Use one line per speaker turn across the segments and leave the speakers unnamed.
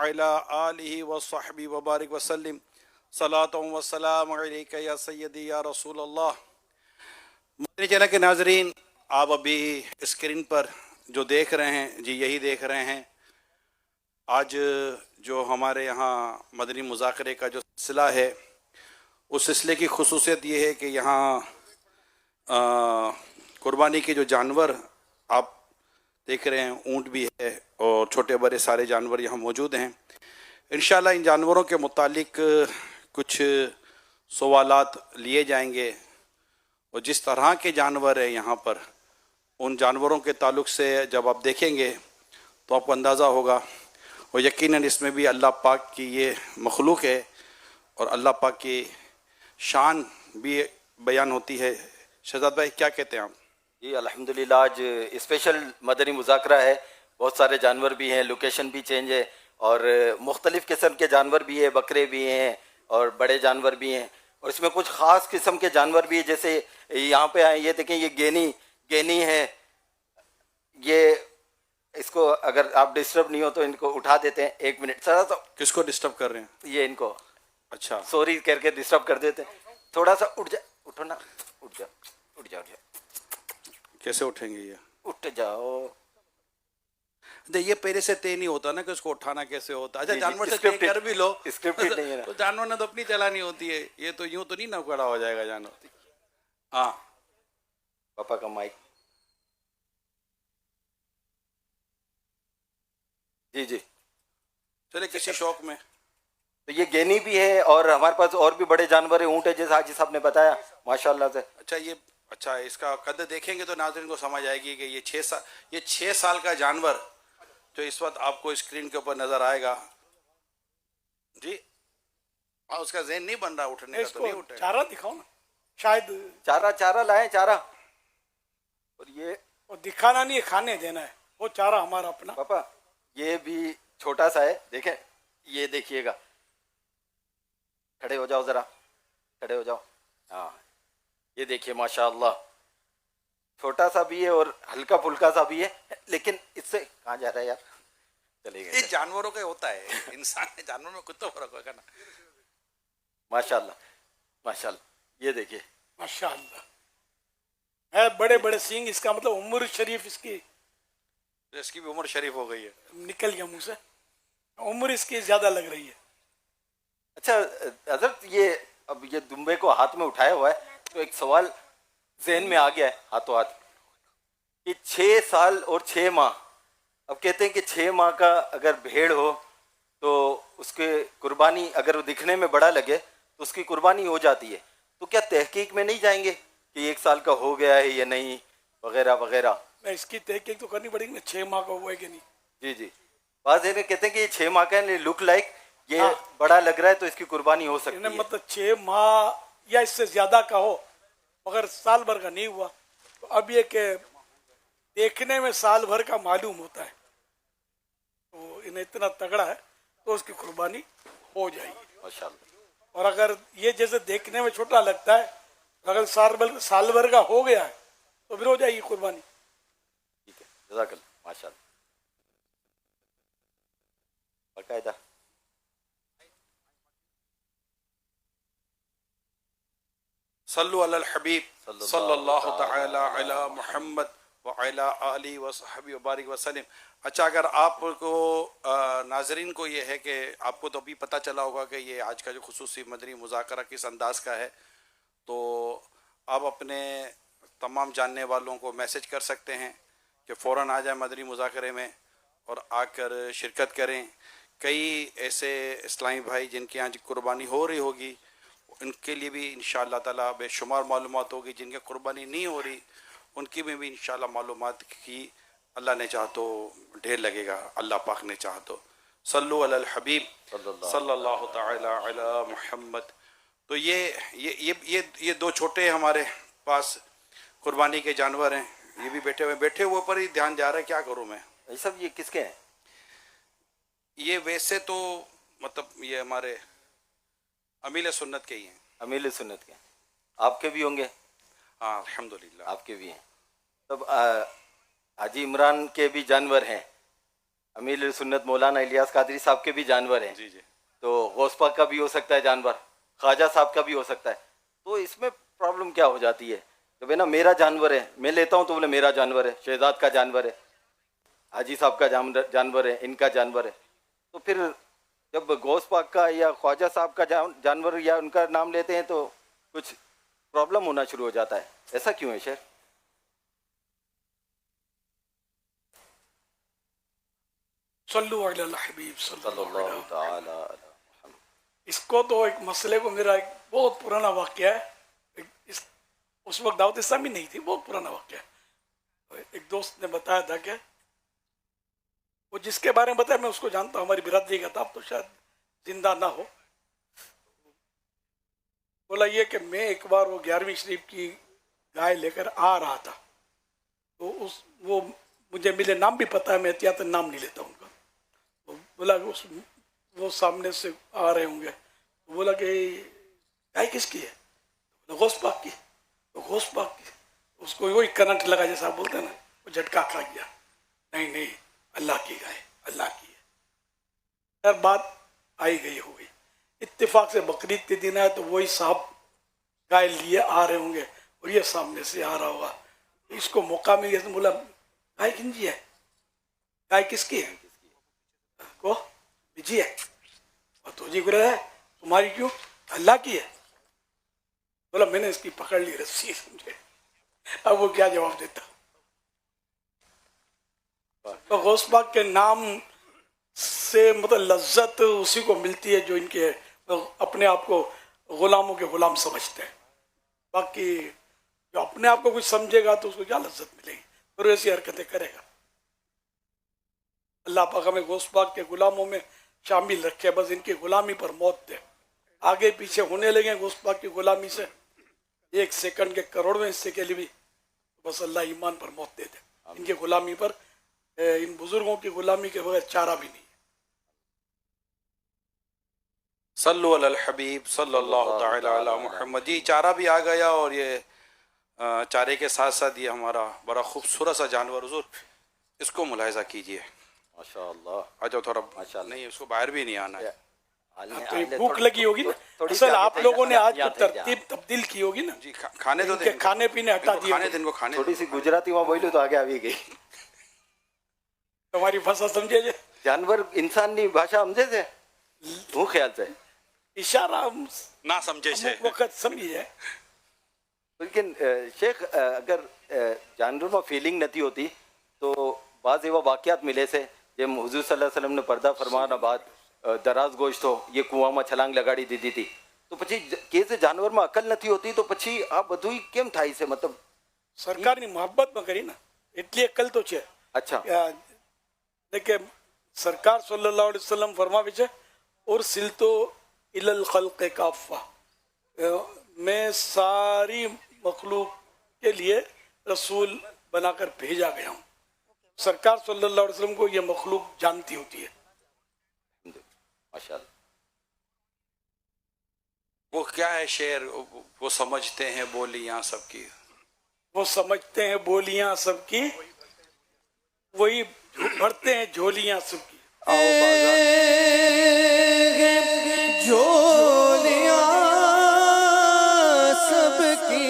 وعلى آلہ وصحبہ وبارک وسلم صلاۃ و سلام علیک یا سیدی یا رسول اللہ۔ مدنی چینل کے ناظرین، آپ ابھی اسکرین پر جو دیکھ رہے ہیں جی یہی دیکھ رہے ہیں۔ آج جو ہمارے یہاں مدنی مذاکرے کا جو سلسلہ ہے، اس سلسلے کی خصوصیت یہ ہے کہ یہاں قربانی کے جو جانور آپ دیکھ رہے ہیں، اونٹ بھی ہے اور چھوٹے بڑے سارے جانور یہاں موجود ہیں۔ انشاءاللہ ان جانوروں کے متعلق کچھ سوالات لیے جائیں گے، اور جس طرح کے جانور ہیں یہاں پر، ان جانوروں کے تعلق سے جب آپ دیکھیں گے تو آپ کو اندازہ ہوگا، اور یقیناً اس میں بھی اللہ پاک کی یہ مخلوق ہے اور اللہ پاک کی شان بھی بیان ہوتی ہے۔ شہزاد بھائی کیا کہتے ہیں آپ؟
جی الحمدللہ، آج اسپیشل مدنی مذاکرہ ہے، بہت سارے جانور بھی ہیں، لوکیشن بھی چینج ہے، اور مختلف قسم کے جانور بھی ہیں، بکرے بھی ہیں اور بڑے جانور بھی ہیں، اور اس میں کچھ خاص قسم کے جانور بھی ہیں، جیسے یہاں پہ آئے، یہ دیکھیں، یہ گینی ہے۔ یہ اس کو اگر آپ ڈسٹرب نہیں ہو تو ان کو اٹھا دیتے ہیں، ایک منٹ سر۔ تو
کس کو ڈسٹرب کر رہے ہیں؟
یہ ان کو
اچھا،
سوری کر کے ڈسٹرب کر دیتے ہیں، تھوڑا سا اٹھ جائے، اٹھو نا، اٹھ جاؤ، اٹھ جاؤ،
کیسے اٹھیں گے یہ؟
اٹھ جاؤ۔
یہ پہلے سے طے نہیں ہوتا نا کہ اس کو اٹھانا کیسے ہوتا۔ اچھا،
جی،
جانور سے طے کر بھی لو،
اسکرپٹڈ نہیں ہے نا۔
تو جانور نے تو اپنی چلانی ہوتی ہے، یہ تو یوں تو نہیں نہ کھڑا ہو جائے گا جانور۔ ہاں
پاپا کا مائک۔ جی جی،
چلے کسی شوق میں۔
تو یہ گینی بھی ہے، اور ہمارے پاس اور بھی بڑے جانور ہیں، اونٹ ہے، جیسے حاجی صاحب نے بتایا ماشاءاللہ سے۔
اچھا اس کا قد دیکھیں گے تو ناظرین کو سمجھ آئے گی کہ یہ 6 سال کا جانور جو اس وقت آپ کو اسکرین کے اوپر نظر آئے گا جی، اس کا ذہن نہیں بن رہا اٹھنے کا، تو نہیں اٹھے۔
چارہ دکھاؤ نا، شاید
چارہ لائیں، چارہ۔ اور یہ
دکھانا نہیں ہے، کھانے دینا ہے، وہ چارہ ہمارا اپنا۔
پاپا یہ بھی چھوٹا سا ہے، دیکھیں، یہ دیکھیے گا، کھڑے ہو جاؤ ذرا، کھڑے ہو جاؤ۔ ہاں، یہ دیکھیے ماشاءاللہ، چھوٹا سا بھی ہے اور ہلکا پھلکا سا بھی ہے، لیکن اس سے کہاں جا رہا ہے یار، چلے گئے۔
یہ جانوروں کا ہوتا ہے، انسان جانور میں کچھ تو فرق ہوگا نا۔
ماشاءاللہ ماشاءاللہ، یہ دیکھیے
ماشاءاللہ ہے، بڑے بڑے سینگ، اس کا مطلب عمر شریف اس کی
بھی عمر شریف ہو گئی ہے،
نکل گیا منہ سے، عمر اس کی زیادہ لگ رہی ہے۔
اچھا حضرت، یہ اب یہ دمبے کو ہاتھ میں اٹھایا ہوا ہے، تو ایک سوال ذہن میں آ گیا ہے ہاتھوں ہاتھ، کہ 6 سال اور 6 ماہ، اب کہتے ہیں کہ 6 ماہ کا اگر بھیڑ ہو تو اس کے قربانی اگر وہ دکھنے میں بڑا لگے تو اس کی قربانی ہو جاتی ہے، تو کیا تحقیق میں نہیں جائیں گے کہ 1 سال کا ہو گیا ہے یا نہیں، وغیرہ وغیرہ؟
اس کی تحقیق تو کرنی پڑے گی نا، 6 ماہ کا ہوا ہے کہ نہیں۔
جی جی، بعض کہتے ہیں کہ یہ 6 ماہ کا ہے، لک لائک یہ بڑا لگ رہا ہے تو اس کی قربانی ہو سکتی ہے،
مطلب 6 ماہ یا اس سے زیادہ کا ہو مگر سال بھر کا نہیں ہوا، تو اب یہ کہ دیکھنے میں سال بھر کا معلوم ہوتا ہے، تو انہیں اتنا تگڑا ہے تو اس کی قربانی ہو جائے گی
ماشاءاللہ۔
اور اگر یہ جیسے دیکھنے میں چھوٹا لگتا ہے، اگر سال بھر کا ہو گیا ہے تو پھر ہو جائے گی قربانی۔
ٹھیک ہے، جزاک اللہ، ماشاءاللہ، باقاعدہ۔
صلو علی الحبیب صلی اللہ تعالی علی محمد وعلی آلہ وصحبہ وبارک وسلم۔ اچھا، اگر آپ کو ناظرین کو یہ ہے کہ آپ کو تو ابھی پتہ چلا ہوگا کہ یہ آج کا جو خصوصی مدنی مذاکرہ کس انداز کا ہے، تو آپ اپنے تمام جاننے والوں کو میسج کر سکتے ہیں کہ فوراً آ جائیں مدنی مذاکرے میں اور آ کر شرکت کریں۔ کئی ایسے اسلامی بھائی جن کے یہاں قربانی ہو رہی ہوگی، ان کے لیے بھی انشاءاللہ تعالیٰ بے شمار معلومات ہوگی، جن کی قربانی نہیں ہو رہی ان کی میں بھی انشاءاللہ معلومات کی اللہ نے چاہا تو ڈھیر لگے گا، اللہ پاک نے چاہا تو۔ صلو علی الحبیب صلی اللہ تعالی علی محمد۔ تو یہ 2 چھوٹے ہمارے پاس قربانی کے جانور ہیں، یہ بھی بیٹھے ہوئے پر ہی دھیان جا رہا ہے، کیا کروں میں؟
یہ سب یہ کس کے ہیں؟
یہ ویسے تو مطلب یہ ہمارے امیل سنت کے ہی ہیں۔
امیل سنت کے، آپ کے بھی ہوں گے؟
ہاں الحمدللہ،
آپ کے بھی ہیں۔ تب حاجی عمران کے بھی جانور ہیں؟ अमीर सुन्नत मौलाना इलियास कादरी साहब के भी जानवर हैं,
जी जी
तो गौस पाक का भी हो सकता है जानवर, ख्वाजा साहब का भी हो सकता है। तो इसमें प्रॉब्लम क्या हो जाती है कि भाई ना मेरा जानवर है, मैं लेता हूँ तो बोले मेरा जानवर है, शहजाद का जानवर है, हाजी साहब का जानवर है, इनका जानवर है। तो फिर जब गौस पाक का या ख्वाजा साहब का जानवर या उनका नाम लेते हैं तो कुछ प्रॉब्लम होना शुरू हो जाता है। ऐसा क्यों है शेर?
सल्लु अला हबीब सल्लल्लाहु अलैहि
सल्लल्लाहु ताला अला मुहम्मद।
इसको तो एक मसले को मेरा एक बहुत पुराना वाक्य है, उस वक्त दावत इस्लामी नहीं थी, बहुत पुराना वाक्य है। एक दोस्त ने बताया था कि वो जिसके बारे में बताया मैं उसको जानता हूँ, हमारी बिरादरी का था, अब तो शायद जिंदा ना हो। बोला ये कि मैं एक बार वो 11वीं शरीफ की गाय लेकर आ रहा था, तो वो मुझे मिले, नाम भी पता है, मैं एहतियातन नाम नहीं लेता उनका। तो बोला वो सामने से आ रहे होंगे, तो बोला कि गाय किसकी है? तो गौस पाक की। तो गौस पाक की, उसको वही करंट लगा जैसा आप बोलते हैं ना, वो झटका खा गया। नहीं नहीं, अल्लाह की गाय, अल्लाह की है। हर बात आई गई हो गई। इत्तेफाक से बकरीद के दिन आया तो वही साहब गाय लिए आ रहे होंगे और ये सामने से आ रहा होगा। इसको मौका मिल गया तो बोला गाय किनकी है? गाय किसकी है? को बिजी है। और तो जी गुरु है, तुम्हारी क्यों? अल्लाह की है। बोला मैंने इसकी पकड़ ली रस्सी, समझे। अब वो क्या जवाब देता? तो गौस पाक के नाम से मतलब लज्जत उसी को मिलती है जो इनके अपने आप को गुलामों के गुलाम समझते हैं। बाकी जो अपने आप को कुछ समझेगा तो उसको क्या लज्जत मिलेगी, फिर ऐसी हरकतें करेगा। अल्लाह पाक हमें गौस पाक के गुलामों में शामिल रखे, बस इनकी गुलामी पर मौत दे। आगे पीछे होने लगे गौस पाक की गुलामी से, एक सेकंड के करोड़वें हिस्से के लिए भी, बस अल्लाह ईमान पर मौत दे दे। इनकी गुलामी पर, इन बुजुर्गों की गुलामी के बगैर चारा भी नहीं।
सल्लु अलल हबीब सल्लल्लाहु ताला अला मुहम्मद। जी चारा भी आ गया, और ये चारे के साथ साथ ये हमारा बड़ा खूबसूरत सा जानवर, हुजूर इसको मुलाहिजा कीजिए।
माशाअल्लाह।
अच्छा थोड़ा
माशाअल्लाह।
नहीं, उसको बाहर भी नहीं आना है।
तो ये भूख लगी होगी ना, असल आप लोगों ने आज तरतीब तब्दील की होगी ना
जी। खाने तो
इनके खाने पीने हटा दिए।
खाने दिन को खाने
थोड़ी सी गुजराती वहाँ बोली तो आगे આવી ગઈ।
તમારી ભાષા સમજે છે?
जानवर इंसानની ભાષા સમજે છે? હું ખ્યાલ છે
इशारा
ना समझे से
અમુક વખત સમજી જાય।
लेकिन शेख अगर जानवरों में फीलिंग नहीं होती तो बाज़ एवा वाक़ियात मिले से જેમ हुजूर सल्लल्लाहु अलैहि वसल्लम ने पर्दा फरमाना बाद दराज गोश्त हो ये કૂવામાં છલાંગ લગાડી દીધી હતી, તો પછી કે જે જાનવરમાં અકલ નથી હોતી તો પછી આ બધું કેમ થાય છે? મતલબ
સરકારની મોહબ્બતમાં કરી ને એટલી અકલ તો છે।
अच्छा
કે સરકાર સલ્લલ્લાહુ અલૈહિ વસલ્લમ ફરમાવે છે ઉરસિલ તો ઇલલ ખલ્ક કાફા, मैं सारी मखलूक के लिए रसूल बनाकर भेजा गया हूँ। सरकार सल्लल्लाहु अलैहि वसल्लम को ये मखलूक जानती होती है।
माशाअल्लाह।
वो क्या है शेर, वो समझते हैं बोलियां सबकी,
वो समझते हैं बोलियां सबकी, वही भरते हैं झोलियां सबकी।
आओ
झोलियां सबकी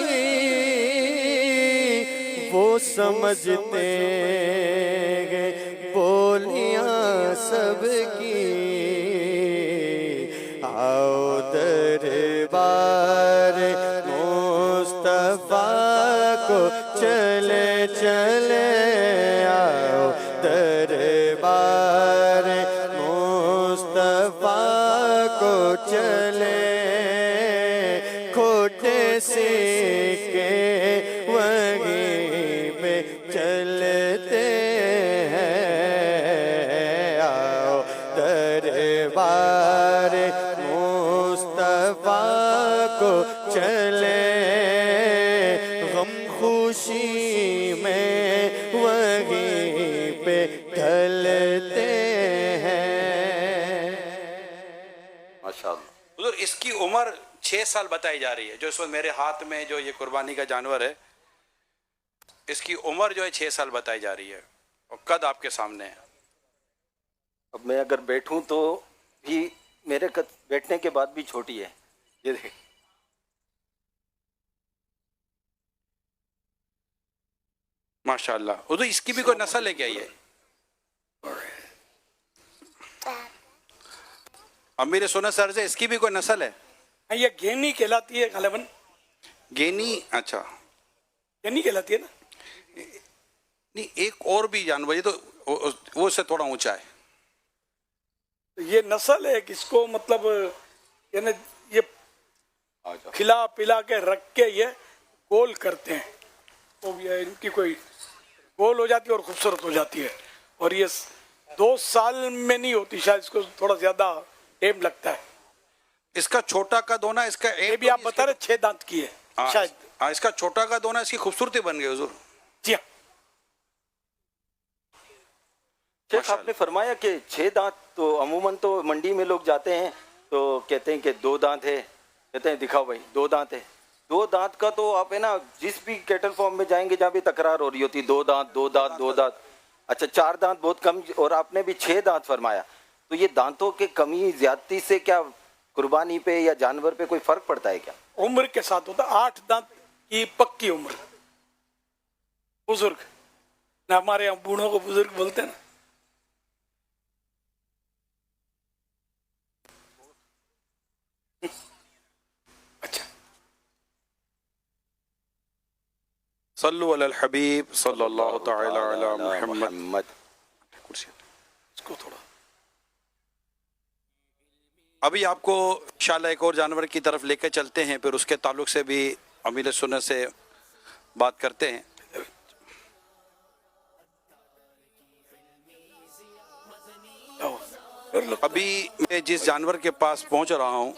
वो समझते हैं बोलियां सबकी, आओ दरबार मुस्तफा को चले चले, आओ दरबार मुस्तफा को चले, खोटे सिक्के वहीं पे चलते हैं, आओ दरबार मुस्तफा को चले, गम खुशी में वहीं पे ढलते हैं।
माशाअल्लाह।
हुजूर इसकी उम्र 6 साल बताई जा रही है। जो इस वक्त मेरे हाथ में जो ये कुर्बानी का जानवर है, इसकी उम्र जो है 6 साल बताई जा रही है, और कद आपके सामने है।
اب میں اگر بیٹھوں تو بھی میرے بیٹھنے کے بعد بھی چھوٹی ہے. یہ دیکھ.
ماشاء اللہ. حضور اس کی بھی کوئی نسل ہے کیا یہ؟ امیر سنت سر سے اس کی بھی کوئی نسل ہے؟
یہ گینی کہلاتی ہے غالباً.
گینی. اچھا
گینی کہلاتی ہے نا.
نہیں ایک اور بھی جانور یہ تو وہ سے تھوڑا اونچا ہے.
یہ نسل ہے اس کو مطلب یعنی یہ کھلا پلا کے رکھ کے یہ گول کرتے ہیں تو یہ ان کی کوئی گول ہو جاتی ہے اور خوبصورت ہو جاتی ہے. اور یہ 2 سال میں نہیں ہوتی شاید اس کو تھوڑا زیادہ ٹائم لگتا ہے.
اس کا چھوٹا قد ہونا اس کا
یہ بھی آپ بتا رہے 6 دانت کی ہے شاید.
اس کا چھوٹا قد ہونا اس کی خوبصورتی بن گئی حضور.
جی ہاں.
شیخ آپ نے فرمایا کہ 6 دانت تو عموماً تو منڈی میں لوگ جاتے ہیں تو کہتے ہیں کہ 2 دانت ہے, کہتے ہیں دکھاؤ بھائی 2 دانت ہے. 2 دانت کا تو آپ ہے نا جس بھی کیٹل فارم میں جائیں گے جہاں بھی تکرار ہو رہی ہوتی 2 دانت 2 دانت 2 دانت. اچھا 4 دانت بہت کم, اور آپ نے بھی 6 دانت فرمایا. تو یہ دانتوں کے کمی زیادتی سے کیا قربانی پہ یا جانور پہ کوئی فرق پڑتا ہے کیا؟
عمر کے ساتھ ہوتا. 8 دانت کی پکی عمر. بزرگ نہ ہمارے یہاں بوڑھوں کو بزرگ بولتے ہیں نا. اچھا
صلو علی الحبیب صلی اللہ تعالی علی محمد.
اس کو تھوڑا
ابھی آپ کو انشاءاللہ ایک اور جانور کی طرف لے کے چلتے ہیں, پھر اس کے تعلق سے بھی امیر سنت سے بات کرتے ہیں. ابھی میں جس جانور کے پاس پہنچ رہا ہوں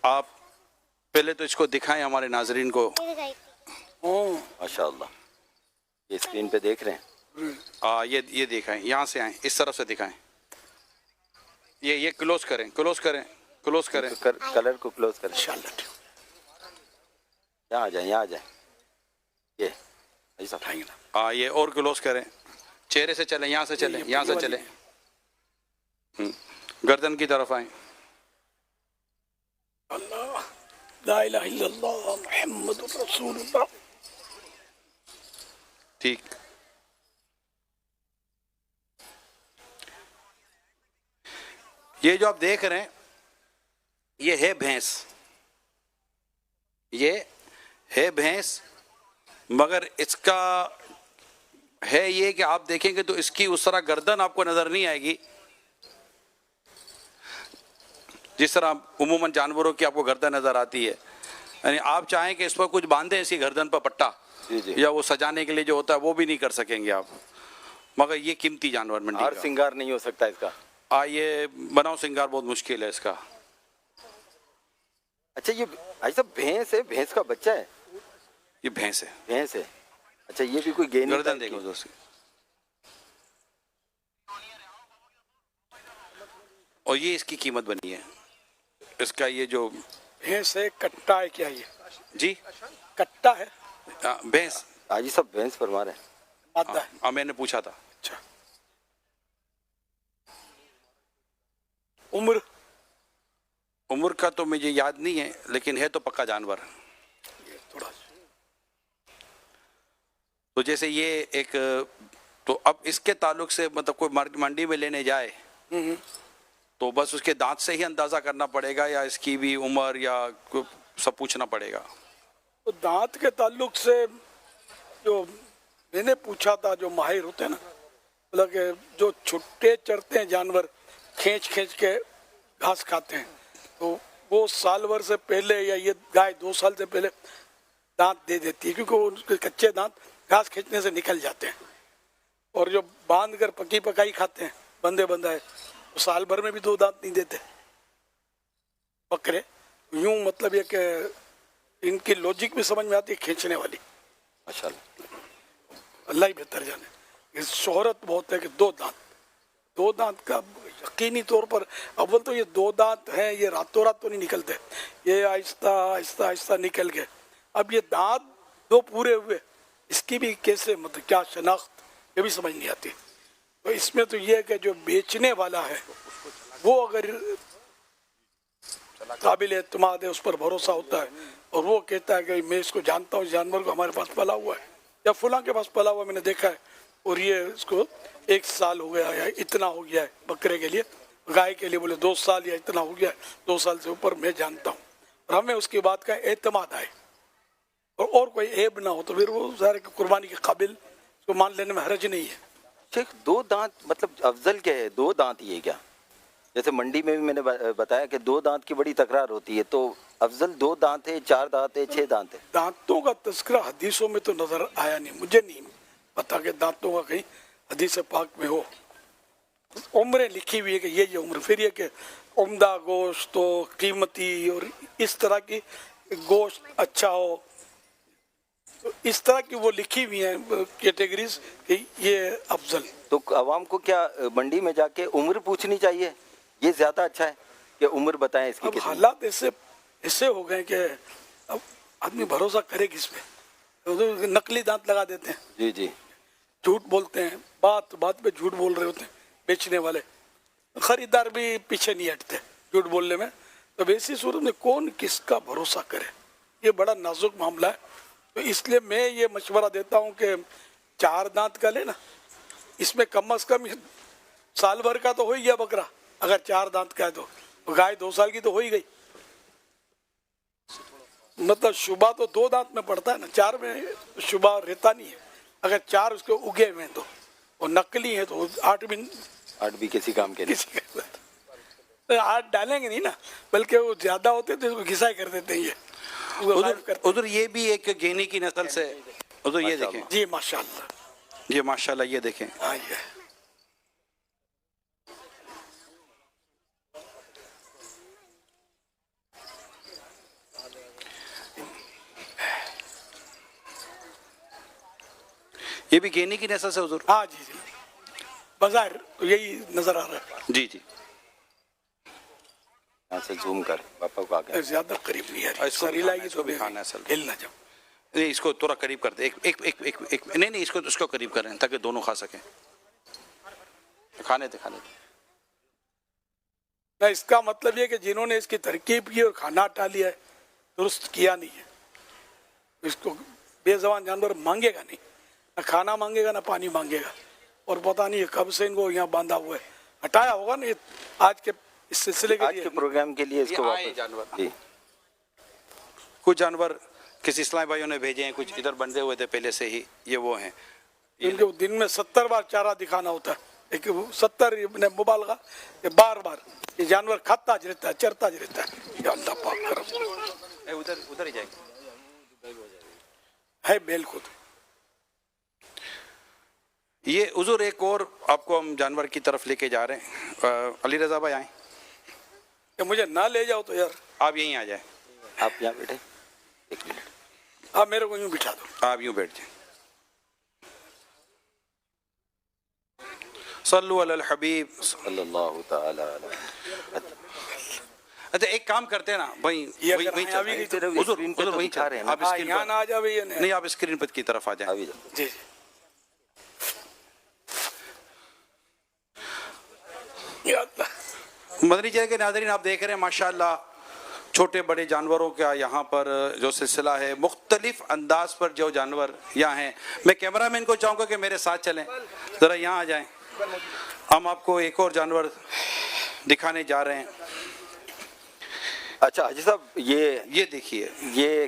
آپ پہلے تو اس کو دکھائیں ہمارے ناظرین کو.
ماشاء اللہ یہ اسکرین پہ دیکھ رہے ہیں.
یہ دکھائیں, یہاں سے آئیں, اس طرف سے دکھائیں. یہ کلوز کریں, کلوز کریں, کلوز کریں.
کلر کو کلوز کریں.
انشاءاللہ.
یہاں آ جائیں, یہاں آ جائیں. یہ ایسا
اٹھائیں گے نا.
یہ اور کلوز کریں. چہرے سے چلیں, یہاں سے چلیں, یہاں سے چلیں. گردن کی طرف آئیں.
اللہ لا الہ الا اللہ محمد رسول اللہ.
ٹھیک. یہ جو آپ دیکھ رہے ہیں یہ ہے بھینس, یہ ہے بھینس, مگر اس کا ہے یہ کہ آپ دیکھیں گے تو اس کی اس طرح گردن آپ کو نظر نہیں آئے گی جس طرح عموماً جانوروں کی آپ کو گردن نظر آتی ہے. یعنی آپ چاہیں کہ اس پر کچھ باندھیں اسی گردن پر پٹا یا وہ سجانے کے لیے جو ہوتا ہے وہ بھی نہیں کر سکیں گے آپ, مگر یہ قیمتی جانور منڈی
ہر
کا.
سنگار نہیں ہو سکتا اس کا.
یہ بناؤ سنگار بہت مشکل ہے اس کا.
اچھا یہ ایسا بھینس ہے, بھینس کا بچہ ہے,
یہ بھینس ہے,
بھینس ہے. اچھا یہ بھی کوئی گینی
گردن دیکھو دوست. اور یہ اس کی قیمت بنی ہے. اس کا یہ جو
بھینس ہے, کٹا ہے کیا یہ؟
جی
کٹا ہے,
بھینس.
آج سب بھینس فرما رہے ہیں.
مادہ ہے.
میں نے پوچھا تھا.
اچھا.
عمر کا تو مجھے یاد نہیں ہے, لیکن ہے تو پکا جانور.
تھوڑا
تو جیسے یہ ایک, تو اب اس کے تعلق سے مطلب کوئی منڈی میں لینے جائے تو بس اس کے دانت سے ہی اندازہ کرنا پڑے گا یا اس کی بھی عمر یا سب پوچھنا پڑے گا؟
تو دانت کے تعلق سے جو میں نے پوچھا تھا, جو ماہر ہوتے ہیں نا, مطلب کہ جو چھٹے چرتے ہیں جانور, کھینچ کھینچ کے گھاس کھاتے ہیں, تو وہ سال بھر سے پہلے یا یہ گائے 2 سال سے پہلے دانت دے دیتی ہے, کیونکہ وہ اس کے کچے دانت گھاس کھینچنے سے نکل جاتے ہیں. اور جو باندھ کر پکی پکائی کھاتے ہیں بندے بندھائے, وہ سال بھر میں بھی 2 دانت نہیں دیتے بکرے. یوں مطلب یہ کہ ان کی لوجک بھی سمجھ میں آتی ہے کھینچنے والی.
ماشاءاللہ
اللہ ہی بہتر جانے. اس شہرت بہت ہے کہ 2 دانت کا یقینی طور پر, اول تو یہ 2 دانت ہیں, یہ راتوں رات تو نہیں نکلتے, یہ آہستہ آہستہ آہستہ نکل گئے. اب یہ دانت 2 پورے ہوئے, اس کی بھی کیسے مطلب کیا شناخت, یہ بھی سمجھ نہیں آتی. تو اس میں تو یہ ہے کہ جو بیچنے والا ہے وہ اگر قابل اعتماد ہے, اس پر بھروسہ ہوتا ہے اور وہ کہتا ہے کہ میں اس کو جانتا ہوں, اس جانور کو ہمارے پاس پلا ہوا ہے یا فلاں کے پاس پلا ہوا میں نے دیکھا ہے اور یہ اس کو 1 سال ہو گیا یا اتنا ہو گیا ہے, بکرے کے لیے, گائے کے لیے بولے 2 سال یا اتنا ہو گیا ہے, 2 سال سے اوپر میں جانتا ہوں, اور ہمیں اس کی بات کا اعتماد آئے اور کوئی عیب نہ ہو تو پھر وہ ظاہر ہے کہ قربانی کے قابل اس کو مان لینے میں حرج نہیں ہے.
شیخ 2 دانت مطلب افضل کیا ہے؟ 2 دانت یہ کیا؟ جیسے منڈی میں بھی میں نے بتایا کہ 2 دانت کی بڑی تکرار ہوتی ہے, تو افضل 2 دانت ہے, 4 دانت ہے, 6 دانت ہے؟
دانتوں کا تذکرہ حدیثوں میں تو نظر آیا نہیں, مجھے نہیں پتا کہ دانتوں کا کہیں حدیث پاک میں ہو. عمریں لکھی ہوئی ہے کہ یہ عمر, پھر یہ کہ عمدہ گوشت ہو, قیمتی اور اس طرح کی گوشت اچھا ہو, اس طرح کی وہ لکھی ہوئی ہیں کیٹیگریز کہ یہ افضل.
تو عوام کو کیا منڈی میں جا کے عمر پوچھنی چاہیے؟ یہ زیادہ اچھا ہے کہ عمر بتائیں اس کی
اب
کتنی؟
حالات ایسے ہو گئے کہ اب آدمی بھروسہ کرے کس پہ, نقلی دانت لگا دیتے ہیں,
جی جی,
جھوٹ بولتے ہیں, بات پہ جھوٹ بول رہے ہوتے ہیں بیچنے والے, خریدار بھی پیچھے نہیں ہٹتے جھوٹ بولنے میں. تو ایسی صورت میں کون کس کا بھروسہ کرے, یہ بڑا نازک معاملہ ہے. تو اس لیے میں یہ مشورہ دیتا ہوں کہ 4 دانت کا لے نا, اس میں کم از کم سال بھر کا تو ہو ہی گیا بکرا, اگر 4 دانت کا ہے تو گائے 2 سال کی تو ہو ہی گئی. مطلب شبہ تو 2 دانت میں پڑتا ہے نا, 4 میں شبہ رہتا نہیں ہے. اگر 4 اس کے اگے ہوئے ہیں تو وہ نقلی ہیں تو 8
بھی کسی کام کے نہیں.
8 ڈالیں گے نہیں نا, بلکہ وہ زیادہ ہوتے تو اس کو گھسائی کر دیتے ہیں. یہ
ادھر یہ بھی ایک گینی کی نسل سے, ادھر یہ دیکھیں,
جی ماشاءاللہ,
یہ ماشاءاللہ یہ دیکھیں,
ہاں یہ
یہ بھی گینی کی نسل سے حضور.
ہاں جی جی, بظاہر تو یہی نظر آ رہا ہے.
جی جی,
یہاں سے زوم کر پاپا کو آگے.
زیادہ قریب نہیں ہے,
اس کو
سر ہلائے گی تو
بھی کھانا ہے اصل میں.
ہل نہ جاؤ.
نہیں اس کو تھوڑا قریب کر دیں, ایک نہیں اس کو قریب کریں تاکہ دونوں کھا سکیں. کھانے تھے.
نہ اس کا مطلب یہ کہ جنہوں نے اس کی ترکیب کی اور کھانا ہٹا لیا ہے درست کیا نہیں ہے. اس کو بے زبان جانور مانگے گا نہیں, نہ کھانا مانگے گا نہ پانی مانگے گا, اور پتہ نہیں کب سے ان کو یہاں باندھا ہوا ہے. ہٹایا ہوگا نا آج کے اس سلسلے کے
آج
لیے,
کے پروگرام کے لیے اس کو
آئے جانور.
جی,
کچھ جانور کسی اسلامی بھائیوں نے بھیجے ہیں, کچھ ادھر بندھے ہوئے تھے پہلے سے ہی, یہ وہ ہیں.
ان کو دن میں 70 بار چارہ دکھانا ہوتا ہے, ایک 70 مبالغہ کہ بار یہ جانور کھاتا ج رہتا ہے, چرتا ج رہتا ہے. یا اللہ پاک کرم,
ادھر ہی جائے گا.
ہے بیل خود.
یہ حضور ایک اور آپ کو ہم جانور کی طرف لے کے جا رہے ہیں. علی رضا بھائی آئیں,
کہ مجھے نہ لے جاؤ تو یار,
آپ یہیں آ جائیں.
آپ یہاں بیٹھے, ایک منٹ.
آپ میرے کو یوں بٹھا دو.
آپ یوں بیٹھ جائیں. صلو علی الحبیب
صلی اللہ تعالی علیہ.
اچھا ایک کام کرتے ہیں نا بھائی,
یہ
وہی
اگر
وہی
ہمیں ابھی کی
چلتے ہیں.
طرف
حضور
اسکرین پہ
حضور
تو
وہی
دکھا رہے ہیں
چلتے
نا.
ہیں. آپ اسکرین
یہاں نہ آ جاؤ یہ
نہیں, آپ اسکرین پر کی طرف آ جائیں.
ابھی
جی یا اللہ.
مدنی چینل کے ناظرین آپ دیکھ رہے ہیں ماشاءاللہ چھوٹے بڑے جانوروں کا یہاں پر جو سلسلہ ہے, مختلف انداز پر جو جانور یہاں ہیں. میں کیمرہ مین کو چاہوں گا کہ میرے ساتھ چلیں, ذرا یہاں آ جائیں. ہم آپ کو ایک اور جانور دکھانے جا رہے ہیں.
اچھا حاجی صاحب,
یہ دیکھیے,
یہ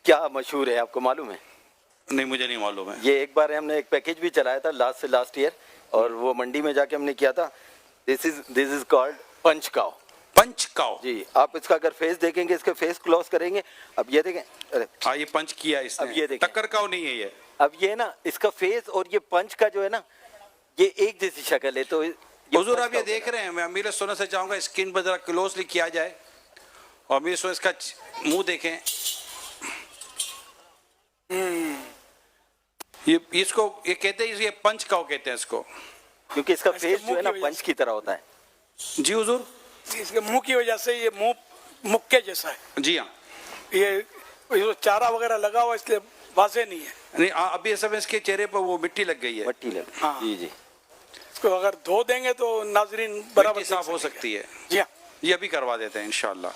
کیا مشہور ہے آپ کو معلوم ہے؟
نہیں مجھے نہیں معلوم ہے.
یہ ایک بار ہم نے ایک پیکیج بھی چلایا تھا لاسٹ ایئر, اور وہ منڈی میں جا کے ہم نے کیا تھا. دس از کالڈ پنچ کاؤ.
پنچ کاؤ.
جی, آپ اس کا اگر فیس دیکھیں گے, اس کا فیس کلوز کریں گے, اب یہ دیکھیں,
ہاں یہ پنچ کیا اس
اب
نے,
یہ دیکھیں.
ٹکر کاؤ نہیں ہے یہ.
اب یہ نا اس کا فیس اور یہ پنچ کا جو ہے نا, یہ ایک جیسی شکل ہے. تو
حضور آپ یہ دیکھ رہے ہیں, میں امیر سنت سے چاہوں گا اسکرین پر ذرا کلوزلی کیا جائے, اور امیر سنت اس کا منہ دیکھیں. یہ اس کو یہ کہتے ہیں, یہ پنچ کاؤ کہتے ہیں اس کو,
کیونکہ اس کا فیس جو ہے نا پنچ کی طرح ہوتا ہے.
جی حضور.
اس کے منہ کی وجہ سے یہ منہ مکے جیسا ہے.
جی ہاں,
یہ چارہ وغیرہ لگا ہوا اس لیے واضح نہیں ہے.
نہیں ابھی ایسا اس کے چہرے پر وہ مٹی لگ گئی ہے.
مٹی لگ,
ہاں.
جی جی.
इसको अगर धो देंगे तो नाजरीन बराबर
मिट्टी साफ
देख
हो
सकेंगे।
सकती है,
जी हाँ,
ये भी करवा देते हैं इंशाल्लाह।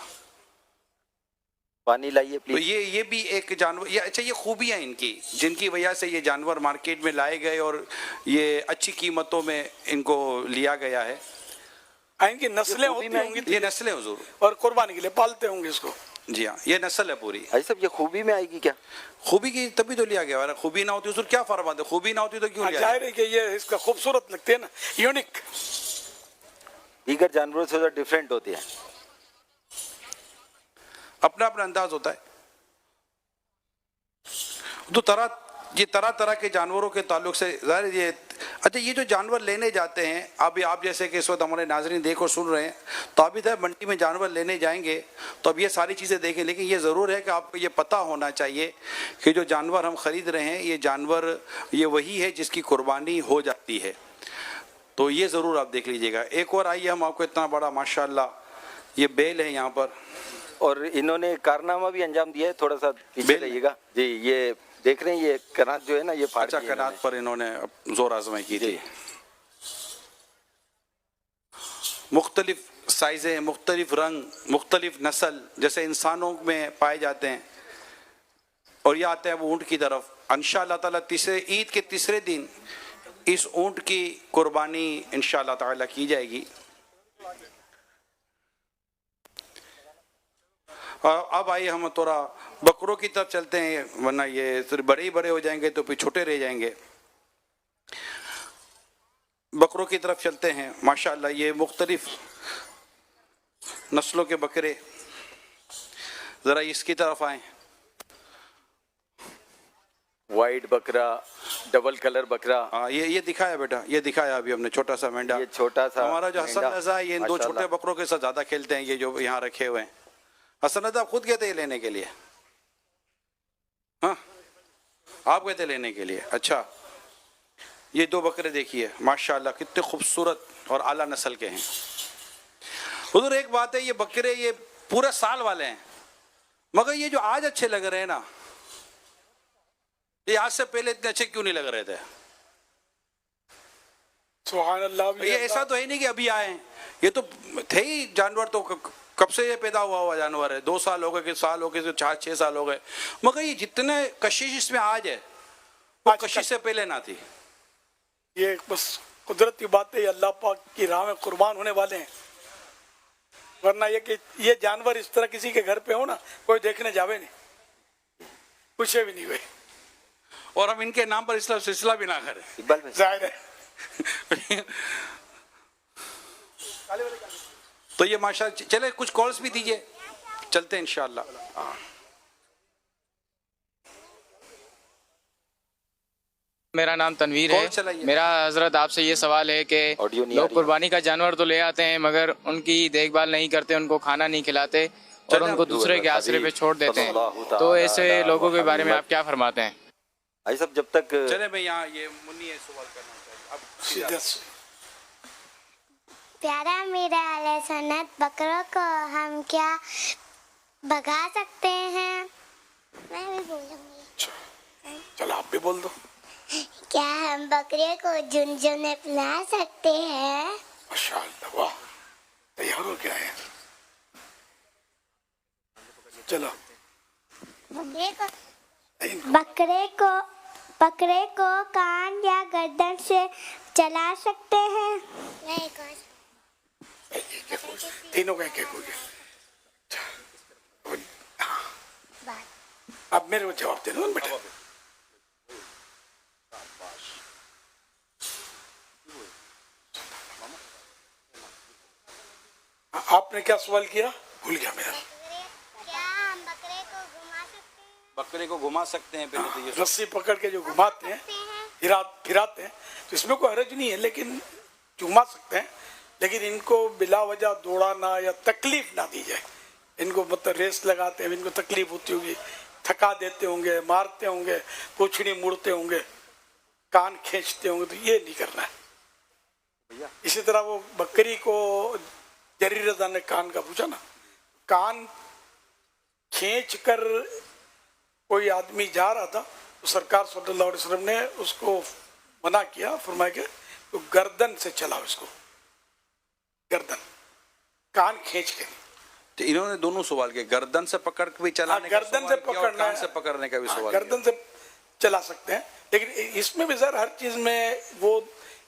पानी लाइए
तो
प्लीज।
ये भी एक जानवर, ये अच्छा, ये खूबियाँ इनकी जिनकी वजह से ये जानवर मार्केट में लाए गए और ये अच्छी कीमतों में इनको लिया गया है।
इनकी नस्लें
खूबी
होती
में
होंगी
ये नस्लें हुजूर,
और कुर्बानी के लिए पालते होंगे इसको।
जी हाँ, ये नस्ल है पूरी।
भाई साहब ये खूबी में आएगी क्या?
खूबी की तभी तो लिया गया है, खूबी ना होती हुजूर क्या फरमाते, खूबी ना होती तो क्यों लिया?
जाहिर है कि ये इसका खूबसूरत लगते हैं ना, यूनिक।
दीगर जानवरों से डिफरेंट होती है।
अपना अपना अंदाज होता है। तो तरह तरह के जानवरों के ताल्लुक से ज़ाहिर ये, अच्छा ये जो जानवर लेने जाते हैं, अभी आप जैसे कि इस वक्त हमारे नाज़रीन देखो सुन रहे हैं, तो अभी तक मंडी में जानवर लेने जाएंगे तो अब ये सारी चीज़ें देखें, लेकिन ये ज़रूर है कि आपको ये पता होना चाहिए कि जो जानवर हम ख़रीद रहे हैं ये जानवर ये वही है जिसकी कुर्बानी हो जाती है। तो ये ज़रूर आप देख लीजिएगा। एक और आइए, हम आपको इतना बड़ा माशाल्लाह ये बेल है यहाँ पर,
और इन्होंने कारनामा भी अंजाम दिया है। थोड़ा सा पीछे रहिएगा जी। ये देख रहे हैं ये कनात जो है ना, ये फाड़
अच्छा
दी है
कनात पर इन्होंने जोर आजमाई की थी। मुख्तलिफ साइज़ें, मुख्तलिफ रंग, मुख्तलिफ नस्ल जैसे इंसानों में पाए जाते हैं। और ये आते हैं वो ऊँट की तरफ। इंशाअल्लाह ताला ईद के तीसरे दिन इस ऊँट की कुर्बानी इंशाअल्लाह ताला की जाएगी। अब आइए हम थोड़ा बकरों की तरफ चलते हैं, वरना ये सिर्फ बड़े ही बड़े हो जाएंगे तो फिर छोटे रह जाएंगे। बकरों की तरफ चलते हैं। माशाअल्लाह ये मुख्तलिफ नस्लों के बकरे, ज़रा इसकी तरफ आए।
वाइट बकरा, डबल कलर बकरा।
हाँ ये दिखाया बेटा, ये दिखाया अभी हमने छोटा सा मेंढा।
ये छोटा सा
हमारा जो हसन
मेंढा,
रजा है ये इन दो
माशाअल्लाह।
छोटे बकरों के साथ ज़्यादा खेलते हैं, ये जो यहाँ रखे हुए हैं। हसन रजा आप खुद गए थे लेने के लिए? हाँ आप गए थे लेने के लिए। अच्छा ये दो बकरे देखिए माशाअल्लाह कितने खूबसूरत और आला नस्ल के हैं। हुजूर एक बात है, ये बकरे ये पूरे साल वाले हैं, मगर ये जो आज अच्छे लग रहे हैं ना, ये आज से पहले इतने अच्छे क्यों नहीं लग रहे थे?
सुभान अल्लाह। भी
ये ऐसा तो है नहीं कि अभी आए हैं, ये तो थे ही जानवर, तो कब से ये पैदा हुआ जानवर है। 2 साल हो गए, कि साल हो गए, 4-6 साल हो गए, मगर ये जितने कशिश इसमें आज है वो कशिश से पहले ना थी।
ये बस कुदरती बात है, अल्लाह पाक की राह में कुर्बान होने वाले हैं। वरना ये कि ये जानवर इस तरह किसी के घर पे हो ना, कोई देखने जावे नहीं, पूछे भी नहीं कोई,
और हम इनके नाम पर इस्लाम सिलसिला भी ना करें।
इकबाल भाई
जाहिर है।
तो ये माशाअल्लाह, चले कुछ कॉल्स भी दीजिए, चलते हैं इंशाअल्लाह।
मेरा नाम तनवीर
कॉल चलाइए।
है। मेरा हजरत आपसे ये सवाल है कि
ऑडियो नहीं आ
लोग
रही।
कुर्बानी का जानवर तो ले आते हैं मगर उनकी देखभाल नहीं करते, उनको खाना नहीं खिलाते और
चलें
उनको
अब
दूसरे के आसरे पे छोड़ देते हैं।
सल्लल्लाहु
तो ऐसे
ताला
लोगों के बारे में
मुहम्मद।
आप क्या फरमाते हैं?
भाई साहब जब तक
चले मैं यहाँ ये मुन्नी है सवाल करना चाहिए अब
सीधा से।
प्यारा मेरा अहले सुन्नत, बकरों को हम क्या भगा सकते हैं? मैं भी बोलूँगी।
चलो आप भी बोल दो।
क्या हम बकरे को झुनझुने पिला सकते हैं?
माशाअल्लाह, वाह, तैयार हो गया है। चलो।
बकरे को कान या गर्दन से चला सकते हैं? नहीं,
तीनों का एक हो गया। अब मेरे को जवाब दे दो ना बेटा। आपने क्या सवाल किया? भूल गया मेरा।
क्या हम बकरे को घुमा सकते हैं?
बकरे को घुमा सकते हैं पहले तो ये
रस्सी पकड़ के जो घुमाते हैं, फिराते हैं, तो इसमें कोई हरज नहीं है, लेकिन घुमा सकते हैं। लेकिन इनको बिला वजह दौड़ाना या तकलीफ ना दी जाए। इनको मतलब रेस लगाते हैं, इनको तकलीफ होती होगी, थका देते होंगे, मारते होंगे, पूंछड़ी मुड़ते होंगे, कान खींचते होंगे, तो ये नहीं करना है। इसी तरह वो बकरी को जरीर रज़ा ने कान का पूछा ना, कान खींच कर कोई आदमी जा रहा था तो सरकार सल्लल्लाहु अलैहि वसल्लम ने उसको मना किया, फरमाया कि तो गर्दन से चलाओ इसको, गर्दन, कान खींच के।
तो इन्होंने दोनों सवाल किए, गर्दन से पकड़ के भी चलाने का
गर्दन
सवाल
से
किया और
पकड़ना
कान
है।
से पकड़ने का भी
हाँ,
सवाल
गर्दन से चला सकते हैं, लेकिन इसमें भी सर हर चीज में वो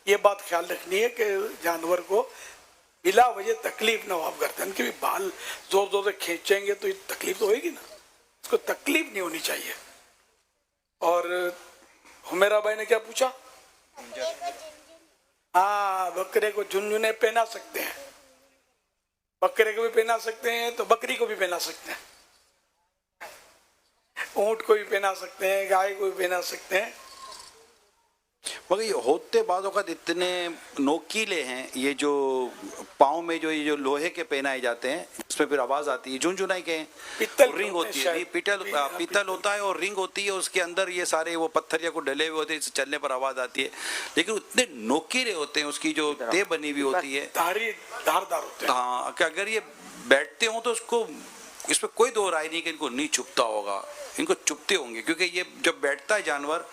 ये बात ख्याल रखनी है कि जानवर को बिला वजह तकलीफ ना हो। आप गर्दन के भी बाल जोर जोर से खींचेंगे तो ये तकलीफ तो होगी ना, इसको तकलीफ नहीं होनी चाहिए। और हुमेरा भाई ने क्या पूछा? हाँ, बकरे को झुनझुने पहना सकते हैं, बकरे को भी पहना सकते हैं तो बकरी को भी पहना सकते हैं, ऊंट को भी पहना सकते हैं, गाय को भी पहना सकते हैं।
मगर ये होते बाजों का इतने नोकीले हैं, ये जो पाँव में जो ये जो लोहे के पहनाए जाते हैं उसमें फिर आवाज आती है, झुनझुनाई के
पित्तल के
रिंग
होते
होती
हैं
है, नहीं,
शायद।
पीतल होता है और रिंग होती है, उसके अंदर ये सारे वो पत्थर या को डले हुए होते हैं, चलने पर आवाज आती है, लेकिन इतने नोकीले होते हैं, उसकी जो तेह बनी हुई होती है,
धारदार होते हैं।
हाँ, कि अगर ये बैठते हो तो उसको, इसमें कोई दो राय नहीं कि इनको नहीं चुभता होगा, इनको चुभते होंगे, क्योंकि ये जब बैठता है जानवर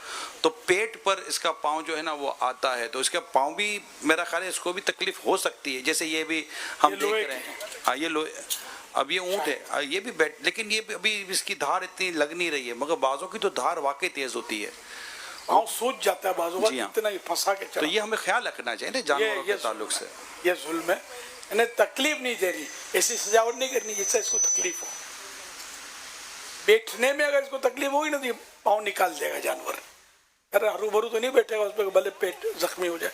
तो पेट पर इसका पाँव जो है ना वो आता है, तो इसका पाँव भी मेरा ख्याल है इसको भी तकलीफ हो सकती है, जैसे ये भी हम
ये
देख
लोहे
रहे हैं। हाँ, ये लोहे, अब ये ऊँट है, ये भी बैठ, लेकिन ये भी अभी इसकी धार इतनी लग नहीं रही है, मगर बाजों की तो धार वाकई तेज होती है,
पाँव सूझ जाता है बाजू
जी हाँ।
इतना ही फंसा के
तो
चला।
ये हमें ख्याल रखना चाहिए ना जानवरों के ताल्लुक से।
ये जुल्म है, इन्हें तकलीफ नहीं दे रही, ऐसी सजावट नहीं करनी जिससे इसको तकलीफ हो। बैठने में अगर इसको तकलीफ होगी ना तो ये पाँव निकाल देगा जानवर। अरे हरू भरू तो नहीं बैठेगा उस पर, भले पेट जख्मी हो जाए,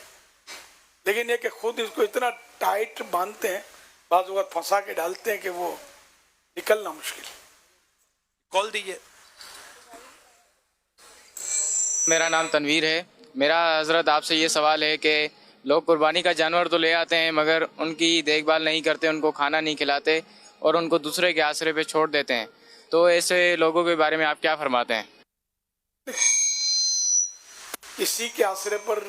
लेकिन ये कि खुद इसको इतना टाइट बांधते हैं, बाजू का फंसा के डालते हैं कि वो निकलना मुश्किल।
कॉल दीजिए।
मेरा नाम तनवीर है। मेरा हजरत आपसे ये सवाल है कि लोग कुर्बानी का जानवर तो ले आते हैं मगर उनकी देखभाल नहीं करते, उनको खाना नहीं खिलाते और उनको दूसरे के आसरे पे छोड़ देते हैं, तो ऐसे लोगों के बारे में आप क्या फरमाते हैं?
किसी के आसरे पर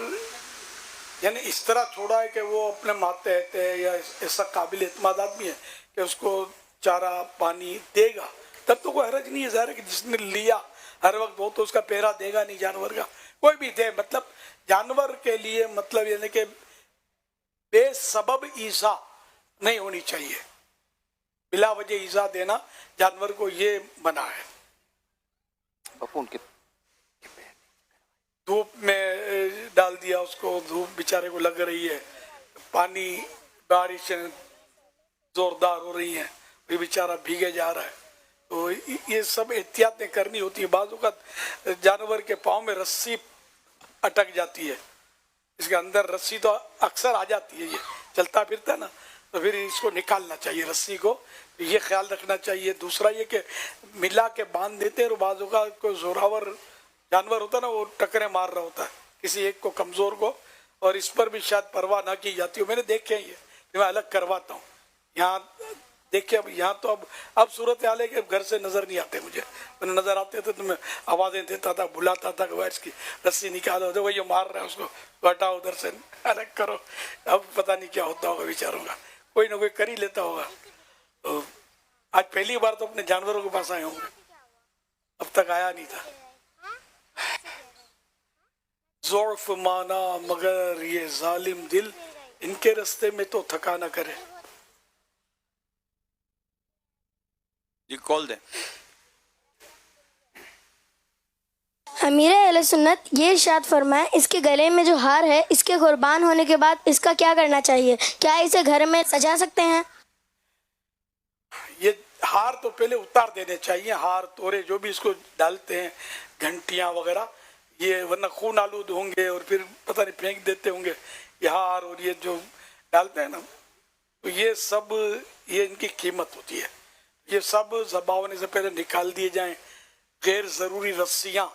यानी इस तरह छोड़ा है कि वो अपने मातहत है या ऐसा काबिल एतमाद आदमी है कि उसको चारा पानी देगा, तब तो कोई हरज नहीं है। ज़ाहिर है कि जिसने लिया हर वक्त वो तो उसका पहरा देगा नहीं जानवर का, कोई भी दे। मतलब जानवर के लिए मतलब यानी कि बेसबब ईज़ा नहीं होनी चाहिए, बिला वजह ईज़ा देना जानवर को ये बना है।
उनके
धूप में डाल दिया उसको, धूप बेचारे को लग रही है, पानी बारिश जोरदार हो रही है, ये बेचारा भीगे जा रहा है, तो ये सब एहतियातें करनी होती है। बाजू का जानवर के पाँव में रस्सी अटक जाती है, इसके अंदर रस्सी तो अक्सर आ जाती है, ये चलता फिरता है ना, तो फिर इसको निकालना चाहिए रस्सी को, ये ख्याल रखना चाहिए। दूसरा ये कि मिला के बांध देते हैं, और बाजू का कोई जोरावर जानवर होता है ना, वो टकरे मार रहा होता है किसी एक को, कमज़ोर को, और इस पर भी शायद परवाह ना की जाती हो। मैंने देखे हैं ये, मैं अलग करवाता हूँ। यहाँ देखिए, अब यहाँ तो अब सूरत हाल है कि घर से नज़र नहीं आते मुझे, मैंने नज़र आते थे तो मैं आवाज़ें देता था, बुलाता था कि इसकी रस्सी निकालो, जो वही मार रहा है उसको हटाओ उधर से, अलग करो। अब पता नहीं क्या होता होगा बेचारों का, कोई ना कोई कर ही लेता होगा। तो आज पहली बार तो अपने जानवरों के पास आए होंगे, अब तक आया नहीं था। ज़ौफ़ माना मगर ये जालिम दिल, इनके रास्ते में तो थका न करे।
जी कॉल दें।
अमीर अहले सुन्नत ये इरशाद फरमाएं, इसके गले में जो हार है इसके कुर्बान होने के बाद इसका क्या करना चाहिए? क्या इसे घर में सजा सकते हैं?
ये हार तो पहले उतार देने चाहिए, हार तोरे जो भी इसको डालते हैं, घंटियां वगैरह, ये वरना खून आलूद होंगे और फिर पता नहीं फेंक देते होंगे ये हार, और ये जो डालते हैं ना, तो ये सब ये इनकी कीमत होती है। ये सब ज़बा होने से पहले निकाल दिए जाएं। गैर ज़रूरी रस्सियाँ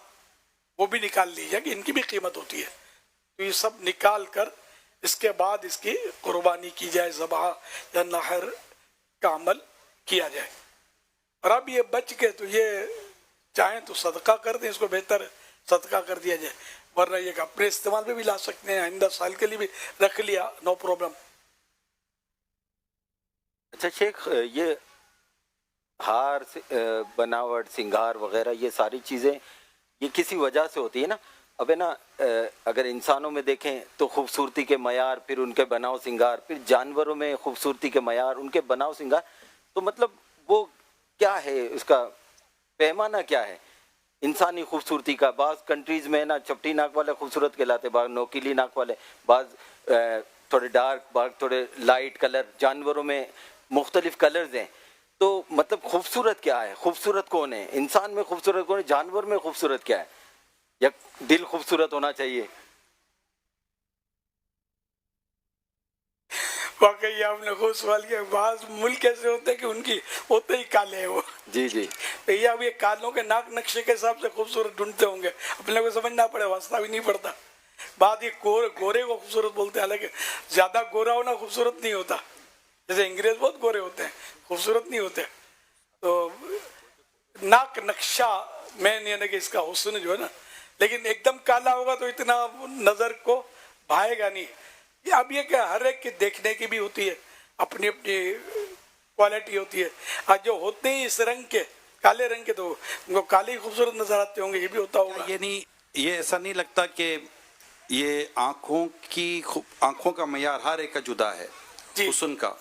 वो भी निकाल ली जाए, कि इनकी भी कीमत होती है। तो ये सब निकाल कर इसके बाद इसकी कुर्बानी की जाए, ज़बा या नहर का अमल किया जाए। और अब ये बच के तो ये चाहें तो सदका कर दें, इसको बेहतर सदका कर दिया जाए, वरना ये अपने इस्तेमाल पे भी ला सकते हैं, आइंदा साल के लिए भी रख लिया, नो प्रॉब्लम।
अच्छा शेख, ये हार बनावट सिंगार वगैरह ये सारी चीज़ें ये किसी वजह से होती है ना, अब है ना अगर इंसानों में देखें तो खूबसूरती के मयार, फिर उनके बनाव सिंगार, फिर जानवरों में खूबसूरती के मयार, उनके बनाव सिंगार, तो मतलब वो क्या है, उसका पैमाना क्या है इंसानी खूबसूरती का? बाज़ कंट्रीज़ में ना चपटी नाक वाले खूबसूरत कहलाते, बाज़ नोकीली नाक वाले, बाज़ थोड़े डार्क, बाज़ थोड़े लाइट कलर, जानवरों में मुख्तलिफ कलर्स हैं। तो मतलब खूबसूरत क्या है, खूबसूरत कौन है, इंसान में खूबसूरत कौन है, जानवर में खूबसूरत क्या है, या दिल खूबसूरत होना चाहिए?
वाकई आपने खूब सवाल किया। बाज मुल्क ऐसे होते हैं कि उनकी होते ही काले हैं वो।
जी जी।
भैया अब ये कालों के नाक नक्शे के हिसाब से खूबसूरत ढूंढते होंगे, अपने को समझना पड़े, वास्ता भी नहीं पड़ता। बात ये गोरे को खूबसूरत बोलते हैं, हालांकि ज्यादा गोरा होना खूबसूरत नहीं होता। जैसे अंग्रेज बहुत गोरे होते हैं, खूबसूरत नहीं होते। तो नाक नक्शा मेन यानी कि इसका हुस्न जो है ना, लेकिन एकदम काला होगा तो इतना नजर को भाएगा नहीं। ये अब ये क्या, हर एक की देखने की भी होती है, अपनी अपनी क्वालिटी होती है। आज जो होते हैं इस रंग के, काले रंग के, तो उनको काले ही खूबसूरत नजर आते होंगे, ये भी होता होगा।
ये ऐसा नहीं लगता कि ये आंखों का मयार हर एक का जुदा है, हुस्न का।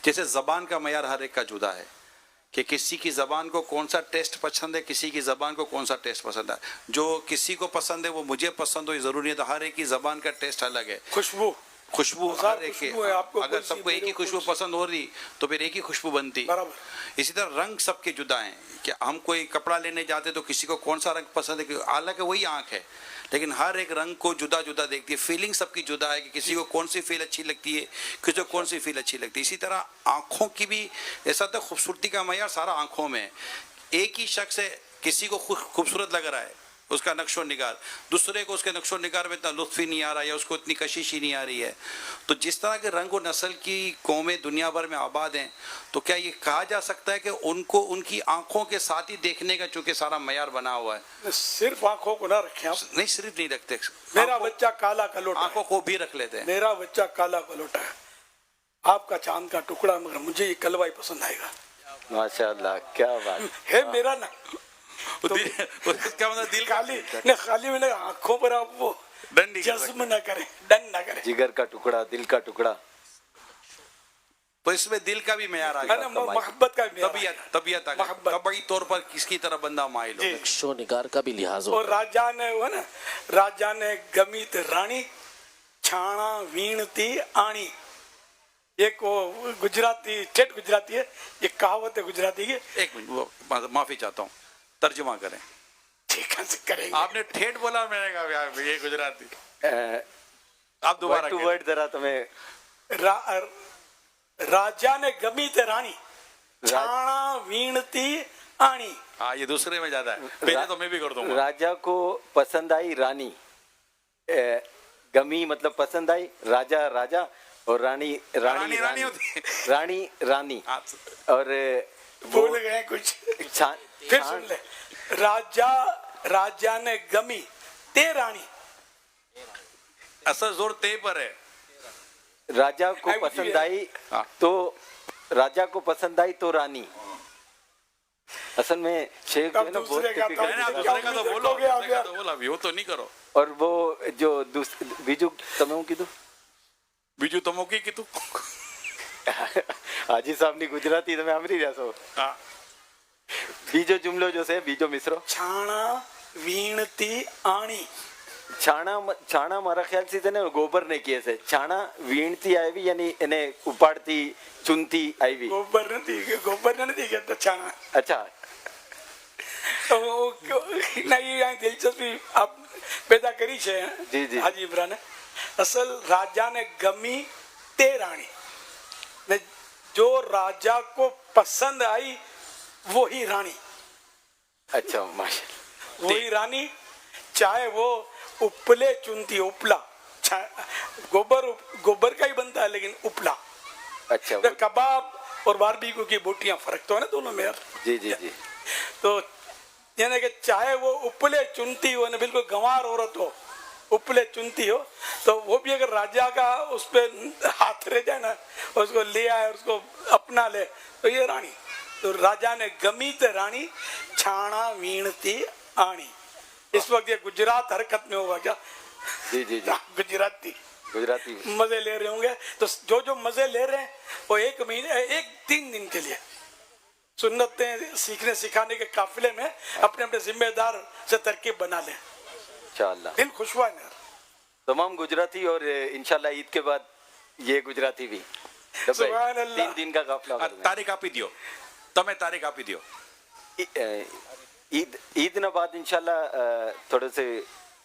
जैसे जबान का मयार हर एक का जुदा है, कि किसी की ज़बान को कौन सा टेस्ट पसंद है, किसी की ज़बान को कौन सा टेस्ट पसंद है। जो किसी को पसंद है वो मुझे पसंद हो, ये ज़रूरी है। तो हर एक की ज़बान का टेस्ट अलग है। खुशबू हर एक की, अगर सबको एक ही खुशबू पसंद हो रही तो फिर एक ही खुशबू बनती। इसी तरह रंग सबके जुदा हैं, कि हम कोई कपड़ा लेने जाते तो किसी को कौन सा रंग पसंद है, हालांकि वही आंख है, लेकिन हर एक रंग को जुदा जुदा देखती है। फीलिंग सबकी जुदा है, कि किसी को कौन सी फील अच्छी लगती है, किसी को कौन सी फील अच्छी लगती है। इसी तरह आंखों की भी ऐसा तो खूबसूरती का मयार सारा आंखों में है। एक ही शख्स है, किसी को खूबसूरत लग रहा है उसका नक्शो निगार, दूसरे को उसके नक्शो निगार में इतना लुत्फ ही नहीं आ रहा है, या उसको इतनी कशिश ही नहीं आ रही है। तो जिस तरह के रंग और नस्ल की कौमें दुनिया भर में आबाद हैं, तो क्या ये कहा जा सकता है कि उनको उनकी आंखों के साथ ही देखने का चूंकि सारा मयार बना हुआ है?
सिर्फ आंखों को ना रखें आप।
नहीं, सिर्फ नहीं रखते।
मेरा बच्चा काला कलोटा,
आंखों को भी रख लेते हैं।
मेरा बच्चा काला कलोटा है, आपका चांद का टुकड़ा, मगर मुझे ये कलवा ही पसंद आएगा।
माशाअल्लाह, क्या बात
है मेरा ना।
तो क्या मतलब दिल
खाली ने खाली मैंने आंखों पर आप वो जज्म ना करें, डन ना करें।
जिगर का टुकड़ा, दिल का टुकड़ा,
तो इसमें दिल का भी मयार आ गया,
मोहब्बत का भी,
तबीयत आ गई, तबई तौर पर किसकी तरह बंदा माइल हो,
नक्शो निगार का भी लिहाज
और राजा ने वो ना, राजा ने गमित रानी छाणा वीणती आणी, एक वो गुजराती, ठेठ गुजराती है, ये कहावत है गुजराती की।
एक मिनट, माफी चाहता हूँ, तर्जुमा करें।
ठीक है, करेंगे।
आपने ठेठ बोला, मैंने कहा ये गुजराती। आप दोबारा
टू वर्ड जरा तुम्हें।
राजा ने गमी ते रानी छाणा वीणती आणी।
हाँ, ये दूसरे में ज्यादा है, पहले तो मैं भी कर दूंगा।
राजा को पसंद आई रानी, गमी मतलब पसंद आई, राजा राजा और रानी रानी
होती है।
रानी और
भूल गए कुछ, फिर सुन ले। राजा ने गमी ते रानी,
असल जोर ते पर है।
राजा को पसंद आई तो, राजा को पसंद आई तो रानी। असल में शेख जो है ना,
दूसरे का
तो बोला भी, वो तो नहीं करो।
और वो जो बीजू तमो की तो
बीजू तमो की तू
हाजी साहब ने गुजराती તમે આમરી રહ્યા છો। બીજો જુમલો જો છે, બીજો મિશ્રો,
છાણા વીણતી આણી।
છાણા મારા ખ્યાલથી તેને ગોબર ને કહે છે, છાણા વીણતી આવી यानी એને ઉપાડતી ચૂનતી આવી।
ગોબર નથી કહેતા છાણા।
अच्छा,
તો નહીં, અહીં દિલચસ્પી આપ પેદા કરી છે
જી જી
હાજી ઇમરાને। અસલ રાજાને ગમી તે રાણી ने, जो राजा को पसंद आई वही रानी।
अच्छा, माशाल्लाह,
वही रानी, चाहे वो उपले चुनती, उपला गोबर का ही बनता है, लेकिन उपला।
अच्छा,
तो कबाब और बारबेक्यू की बोटियां, फर्क तो है ना दोनों में यार।
जी जी जी।
तो यानी कि चाहे वो उपले चुनती हो ना, बिल्कुल गंवार औरत हो, उपले चुनती हो, तो वो भी अगर राजा का उस पर हाथ रह जाए ना, उसको ले आए, उसको अपना ले, तो ये रानी। तो राजा ने गमी ते रानी छाणा वीणती आणी। इस वक्त ये गुजरात हरकत में होगा क्या?
जी जी जी,
गुजराती
गुजराती
मजे ले रहे होंगे। तो जो मजे ले रहे हैं वो 1 महीने 3 दिन के लिए सुन्नतें सीखने सिखाने के काफिले में अपने अपने जिम्मेदार से तरकीब बना लें।
इंशाअल्लाह।
दिल खुश हुआ है।
तमाम गुजराती और इंशाल्लाह ईद के बाद ये गुजराती भी डब्बे,
सुभान अल्लाह।
3 दिन का काफिला होगा।
તારીખ આપી દ્યો, તમે તારીખ આપી દ્યો।
ईद न बाद इंशाल्लाह थोड़े से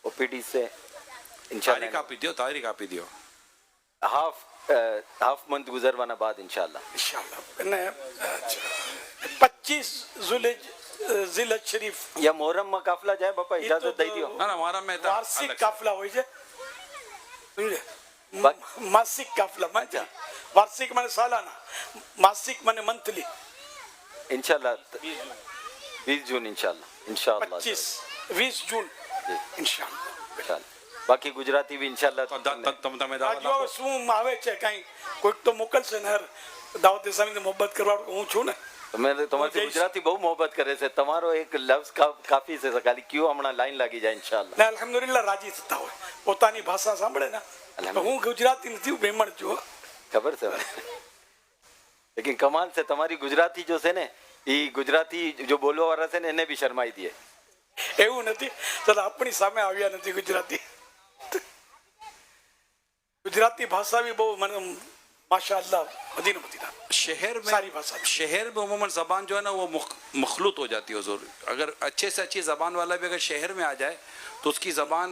ओपीडी से
તારીખ
इंशाल्लाह
આપી દ્યો, તારીખ આપી દ્યો।
हाफ मंथ गुजरवाना बाद इंशाल्लाह।
इंशाल्लाह 25 जिलहज शरीफ
या मोहर्रम में काफिला जाए बापा,
ये
इजाजत
तो
दई दियो।
ના ના મારા મેં તો
वार्षिक
અલગ છે।
काफिला हो जाए, समझे?
बात-
मासिक काफिला माने वार्षिक माने सालाना, मासिक माने मंथली।
इंशाल्लाह 20 जून इंशाल्लाह, इंशाल्लाह
20 जून
जी,
इंशाल्लाह।
इंशाल्लाह। बाकी गुजराती भी इंशाल्लाह।
તમે
આ જો શું આવે છે કઈ કોઈક તો મોકલશે ને યાર, દાવત ઇસ્લામી ને મોહબ્બત કરવા હું છું ને।
મેં તમારી ગુજરાતી બહુ મોહબ્બત કરે છે, તમારો એક લફ્ઝ કાફી છે, ખાલી ક્યું હમણાં લાઈન લાગી જાય ઇન્શાલ્લાહ।
ને અલ્હમ્દુલિલ્લાહ રાજી થતા હોય પોતાની ભાષા સાંભળે ને। તો હું ગુજરાતી નથી, હું બેમણ છું હો।
ખબર છે લેकिन કમાલ છે તમારી ગુજરાતી જો છે ને, એ ગુજરાતી જો બોલવા વાળા છે ને એને બી શરમાઈ દે।
એવું નથી, ચાલો આપણી સામે આવ્યા નથી ગુજરાતી। ગુજરાતી ભાષા બી બહુ મને माशाअल्लाह मदीना मदीना
शहर में
सारी भाषा
शहर में उमूमन ज़बान जो है ना वो मखलूत हो जाती है हुज़ूर। अगर अच्छे से अच्छी ज़बान वाला भी अगर शहर में आ जाए तो उसकी ज़बान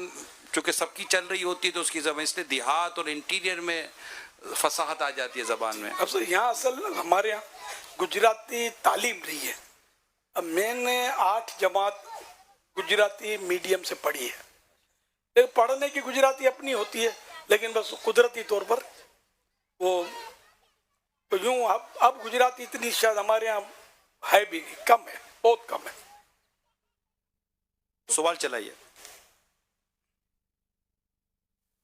चूँकि सबकी चल रही होती है तो उसकी ज़बान, इसलिए देहात और इंटीरियर में फसाहत आ जाती है ज़बान में।
अब सर यहाँ असल ना हमारे यहाँ गुजराती तालीम रही है। अब मैंने 8 जमात गुजराती मीडियम से पढ़ी है। एक पढ़ने की गुजराती अपनी होती है, लेकिन बस कुदरती तौर पर वो तो यूं अब गुजराती इतनी शायद हमारे यहाँ है भी नहीं, कम है, बहुत कम है।
सवाल चलाइए।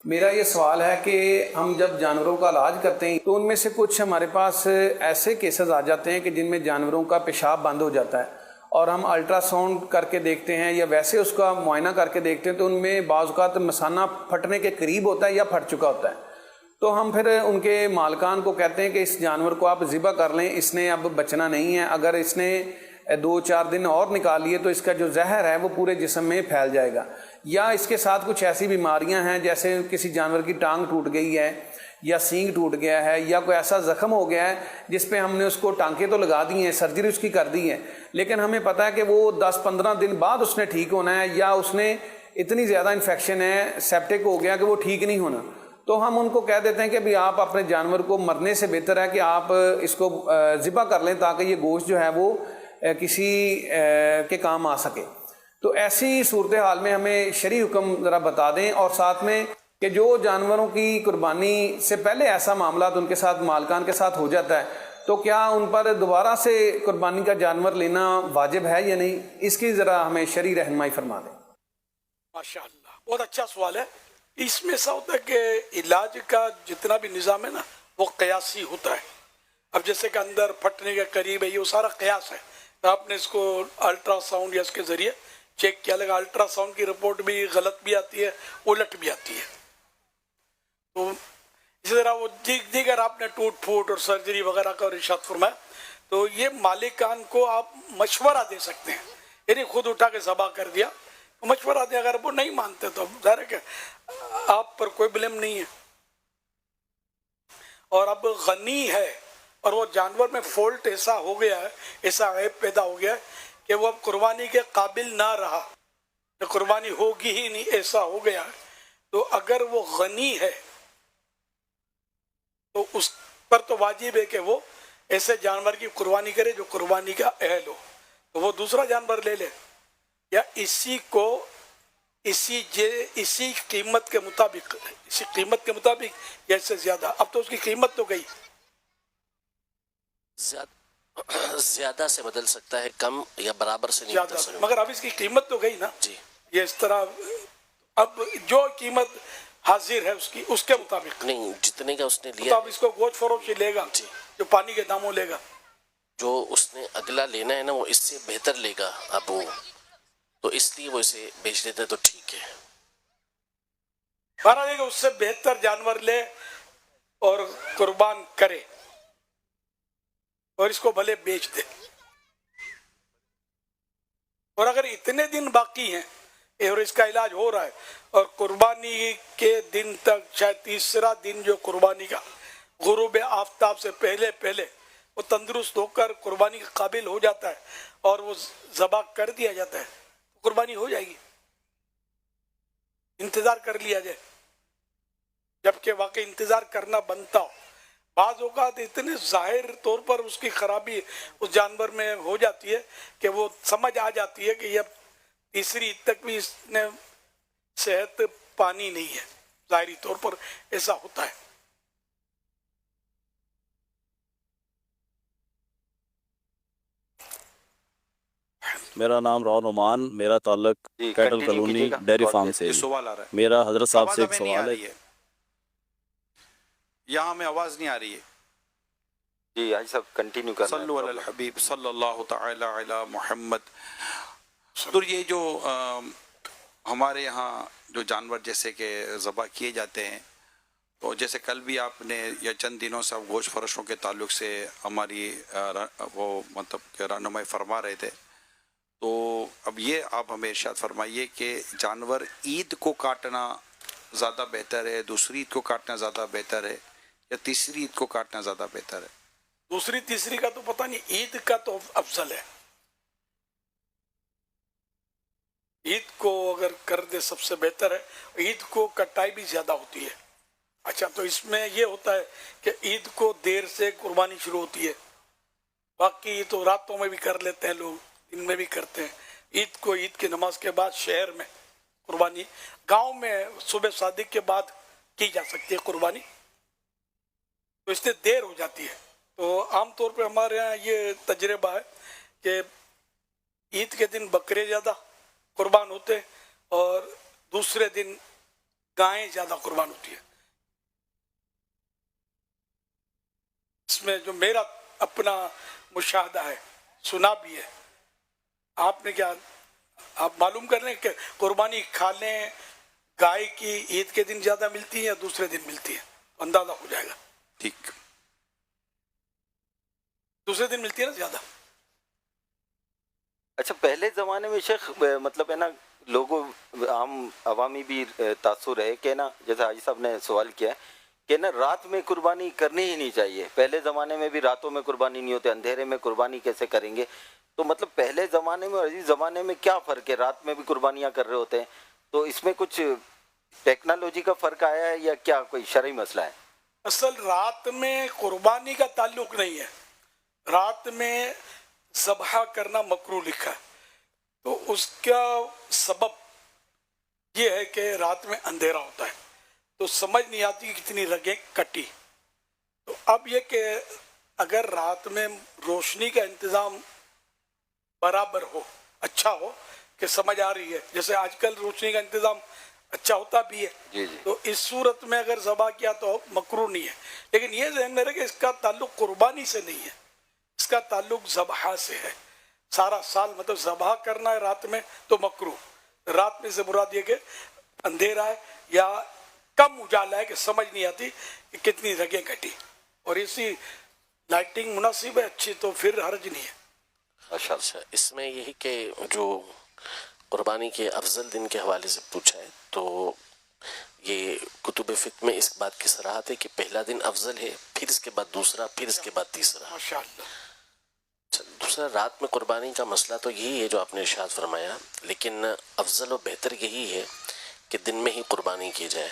मेरा ये सवाल है कि हम जब जानवरों का इलाज करते हैं तो उनमें से कुछ हमारे पास ऐसे केसेस आ जाते हैं कि जिनमें जानवरों का पेशाब बंद हो जाता है और हम अल्ट्रासाउंड करके देखते हैं या वैसे उसका मुआयना करके देखते हैं तो उनमें बाज़ औक़ात मसाना फटने के करीब होता है या फट चुका होता है। तो हम फिर उनके मालकान को कहते हैं कि इस जानवर को आप ज़िबा कर लें, इसने अब बचना नहीं है, अगर इसने 2-4 दिन और निकालिए तो इसका जो जहर है वो पूरे जिस्म में फैल जाएगा। या इसके साथ कुछ ऐसी बीमारियां हैं जैसे किसी जानवर की टांग टूट गई है या सींग टूट गया है या कोई ऐसा ज़ख्म हो गया है जिस पे हमने उसको टांके तो लगा दी हैं, सर्जरी उसकी कर दी है, लेकिन हमें पता है कि वो 10-15 दिन बाद उसने ठीक होना है या उसने इतनी ज़्यादा इन्फेक्शन है, सेप्टिक हो गया कि वो ठीक नहीं होना। तो हम उनको कह देते हैं कि भाई आप अपने जानवर को मरने से बेहतर है कि आप इसको ज़िबा कर लें ताकि ये गोश्त जो है वो किसी के काम आ सके। तो ऐसी सूरत हाल में हमें शरई हुक्म ज़रा बता दें, और साथ में कि जो जानवरों की कुर्बानी से पहले ऐसा मामला उनके साथ मालकान के साथ हो जाता है तो क्या उन पर दोबारा से कुर्बानी का जानवर लेना वाजिब है या नहीं, इसकी ज़रा हमें शरई रहनुमाई फरमा दें।
माशाअल्लाह, बहुत अच्छा सवाल है। इसमें ऐसा होता है कि इलाज का जितना भी निज़ाम है ना वो कयासी होता है। अब जैसे कि अंदर फटने के करीब है, ये सारा कयास है। तो आपने इसको अल्ट्रासाउंड या इसके ज़रिए चेक किया, लगा अल्ट्रासाउंड की रिपोर्ट भी गलत भी आती है, उलट भी आती है। तो इसी तरह वो दीगर आपने टूट फूट और सर्जरी वगैरह का इरशाद फरमाया, तो ये मालिकान को आप मशवरा दे सकते हैं, यानी खुद उठा के ज़बा कर दिया, मशवरा दे। अगर वो नहीं मानते तो ज़ाहिर है कि आप पर कोई ब्लेम नहीं है। और अब गनी है और वो जानवर में फॉल्ट ऐसा हो गया है, ऐसा ऐब पैदा हो गया है कि वो अब कुर्बानी के काबिल ना रहा, तो कुर्बानी होगी ही नहीं, ऐसा हो गया है। तो अगर वो गनी है तो उस पर तो वाजिब है कि वो ऐसे जानवर की कुर्बानी करे जो कुर्बानी का अहल हो। तो वो दूसरा जानवर ले ले या इसी को इसी कीमत के मुताबिक या इससे ज्यादा। अब तो उसकी कीमत तो गई,
ज्यादा से बदल सकता है, कम या बराबर से नहीं
ज्यादा
बदल सकता।
मगर अब इसकी कीमत तो गई ना
जी,
ये इस तरह अब जो कीमत हाजिर है उसकी उसके मुताबिक
नहीं, जितने का उसने
तो
लिया
अब इसको गोश्त फरोख्त लेगा
जी,
जो पानी के दामों लेगा।
जो उसने अगला लेना है ना वो इससे बेहतर लेगा। अब वो تو اس لیے وہ اسے بیچ دیتے تو ٹھیک ہے.
مہاراج کہ اس سے بہتر جانور لے اور قربان کرے اور اس کو بھلے بیچ دے. اور اگر اتنے دن باقی ہیں اور اس کا علاج ہو رہا ہے اور قربانی کے دن تک شاید تیسرا دن جو قربانی کا غروب آفتاب سے پہلے وہ تندرست ہو کر قربانی کے قابل ہو جاتا ہے اور وہ ذبح کر دیا جاتا ہے تو قربانی ہو جائے گی. انتظار کر لیا جائے جبکہ واقعی انتظار کرنا بنتا ہو. بعض اوقات اتنے ظاہر طور پر اس کی خرابی اس جانور میں ہو جاتی ہے کہ وہ سمجھ آ جاتی ہے کہ یہ تیسری عید تک بھی اس نے صحت پانی نہیں ہے. ظاہری طور پر ایسا ہوتا ہے.
میرا نام راؤ نعمان، میرا تعلق
جی،
کیٹل
continue
کالونی
کیجیے گا.
ڈیری فارم سے.
یہ سوال آ رہا ہے.
میرا حضرت صاحب سے ایک
آواز ہمیں نہیں آ
سوال
رہی
ہے.
ہے. یہاں ہمیں آواز نہیں آ رہی ہے.
جی حاجی صاحب کنٹینیو کرنا.
صلو علی الحبیب صلی اللہ تعالی علی محمد. تو یہ جو ہمارے یہاں جو جانور جیسے کہ ذبح کیے جاتے ہیں تو جیسے کل بھی آپ نے یا چند دنوں سے آپ گوشت فروشوں کے تعلق سے ہماری وہ مطلب کہ رہنمائی فرما رہے تھے. تو اب یہ آپ ہمیں ارشاد فرمائیے کہ جانور عید کو کاٹنا زیادہ بہتر ہے، دوسری عید کو کاٹنا زیادہ بہتر ہے یا تیسری عید کو کاٹنا زیادہ بہتر ہے؟
دوسری تیسری کا تو پتہ نہیں، عید کا تو افضل ہے. عید کو اگر کر دے سب سے بہتر ہے. عید کو کٹائی بھی زیادہ ہوتی ہے. اچھا تو اس میں یہ ہوتا ہے کہ عید کو دیر سے قربانی شروع ہوتی ہے، باقی تو راتوں میں بھی کر لیتے ہیں لوگ، دن میں بھی کرتے ہیں. عید کو عید کی نماز کے بعد شہر میں قربانی، گاؤں میں صبح صادق کے بعد کی جا سکتی ہے قربانی، تو اس سے دیر ہو جاتی ہے. تو عام طور پہ ہمارے ہاں یہ تجربہ ہے کہ عید کے دن بکرے زیادہ قربان ہوتے ہیں اور دوسرے دن گائیں زیادہ قربان ہوتی ہے. اس میں جو میرا اپنا مشاہدہ ہے، سنا بھی ہے. آپ نے کیا آپ معلوم کر لیں کہ قربانی کھا لیں گائے کی عید کے دن زیادہ ملتی ہے یا دوسرے دن ملتی ہے، اندازہ ہو جائے گا.
ٹھیک.
دوسرے دن ملتی ہے نا زیادہ.
اچھا پہلے زمانے میں شیخ مطلب ہے نا لوگوں عام عوامی بھی تاثر ہے کہ نا جیسے حاجی صاحب نے سوال کیا ہے کہ نا رات میں قربانی کرنی ہی نہیں چاہیے. پہلے زمانے میں بھی راتوں میں قربانی نہیں ہوتے، اندھیرے میں قربانی کیسے کریں گے؟ تو مطلب پہلے زمانے میں اور اس زمانے میں کیا فرق ہے؟ رات میں بھی قربانیاں کر رہے ہوتے ہیں تو اس میں کچھ ٹیکنالوجی کا فرق آیا ہے یا کیا کوئی شرعی مسئلہ ہے؟
اصل رات میں قربانی کا تعلق نہیں ہے. رات میں ذبح کرنا مکروہ لکھا ہے. تو اس کا سبب یہ ہے کہ رات میں اندھیرا ہوتا ہے تو سمجھ نہیں آتی کتنی رگیں کٹی. تو اب یہ کہ اگر رات میں روشنی کا انتظام برابر ہو، اچھا ہو کہ سمجھ آ رہی ہے، جیسے آج کل روشنی کا انتظام اچھا ہوتا بھی ہے،
جی
تو اس صورت میں اگر ذبح کیا تو مکروہ نہیں ہے. لیکن یہ ذہن میں رہے کہ اس کا تعلق قربانی سے نہیں ہے، اس کا تعلق ذبح سے ہے. سارا سال مطلب ذبح کرنا ہے رات میں تو مکروہ. رات میں سے مراد یہ کہ اندھیرا ہے یا کم اجالا ہے کہ سمجھ نہیں آتی کہ کتنی رگیں کٹی، اور اسی لائٹنگ مناسب ہے اچھی تو پھر حرج نہیں ہے.
اچھا اس میں یہی کہ جو قربانی کے افضل دن کے حوالے سے پوچھا ہے تو یہ کتب فقہ میں اس بات کی صراحت ہے کہ پہلا دن افضل ہے، پھر اس کے بعد دوسرا، پھر اس کے بعد تیسرا.
ماشاءاللہ.
دوسرا رات میں قربانی کا مسئلہ تو یہی ہے جو آپ نے ارشاد فرمایا، لیکن افضل و بہتر یہی ہے کہ دن میں ہی قربانی کی جائے،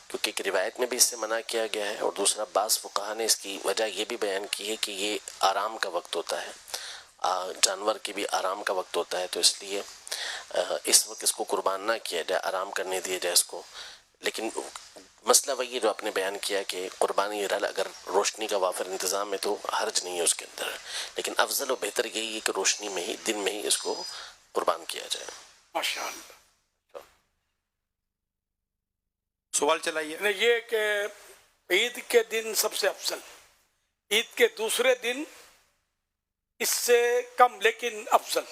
کیونکہ ایک روایت میں بھی اس سے منع کیا گیا ہے، اور دوسرا بعض فقہا نے اس کی وجہ یہ بھی بیان کی ہے کہ یہ آرام کا وقت ہوتا ہے، جانور کے بھی آرام کا وقت ہوتا ہے، تو اس لیے اس وقت اس کو قربان نہ کیا جائے، آرام کرنے دیا جائے اس کو. لیکن مسئلہ وہی جو آپ نے بیان کیا کہ قربانی اگر روشنی کا وافر انتظام ہے تو حرج نہیں ہے اس کے اندر، لیکن افضل و بہتر یہی ہے کہ روشنی میں ہی دن میں ہی اس کو قربان کیا جائے.
ماشاءاللہ.
سوال چلائیے.
یہ کہ عید کے دن سب سے افضل، عید کے دوسرے دن اس سے کم لیکن افضل.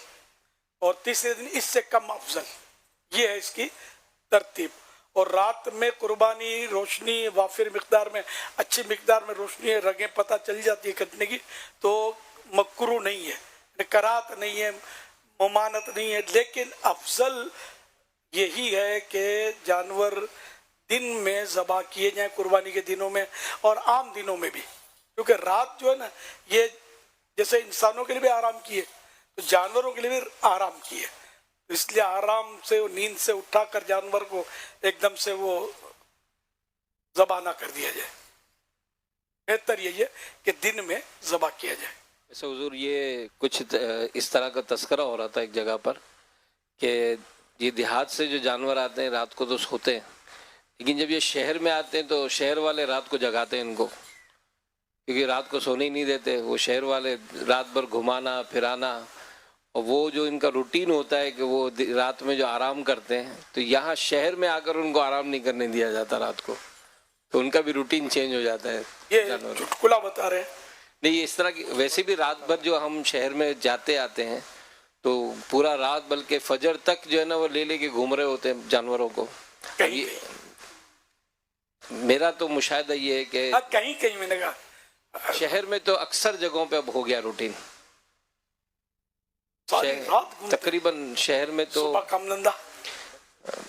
और तीसरे दिन इससे कम अफजल, ये है इसकी तरतीब। और रात में कुर्बानी रोशनी वाफिर मिकदार में, अच्छी मिकदार में रोशनी रगें पता चल जाती है कटने की, तो मकरू नहीं है, करात नहीं है, मुमानत नहीं है। लेकिन अफजल यही है कि जानवर दिन में ज़बा किए जाएं, कुर्बानी के दिनों में और आम दिनों में भी, क्योंकि रात जो है ना, ये जैसे इंसानों के लिए भी आराम किए तो जानवरों के लिए भी आराम किए, तो इसलिए आराम से, नींद से उठाकर जानवर को एकदम से वो ज़बा ना कर दिया जाए। बेहतर यही है कि दिन में ज़बा किया जाए।
वैसे हुजूर, ये कुछ इस तरह का तस्करा हो रहा था एक जगह पर कि ये देहात से जो जानवर आते हैं रात को तो सोते हैं, लेकिन जब ये शहर में आते हैं तो शहर वाले रात को जगाते हैं इनको, क्योंकि रात को सोने ही नहीं देते। वो शहर वाले रात भर घुमाना फिराना, और वो जो इनका रूटीन होता है कि वो रात में जो आराम करते हैं, तो यहाँ शहर में आकर उनको आराम नहीं करने दिया जाता रात को, तो उनका भी रूटीन चेंज हो जाता है।
ये चुटकुला बता रहे हैं
नहीं, इस तरह की वैसे भी रात भर जो हम शहर में जाते आते हैं तो पूरा रात बल्कि फजर तक जो है ना वो ले के घूम रहे होते हैं जानवरों को। मेरा तो मुशाहिदा ये है कि
कहीं कहीं मैंने कहा
शहर में तो अक्सर जगहों पे अब हो गया रूटीन, तकरीबन शहर में तो
सुबह काम धंधा,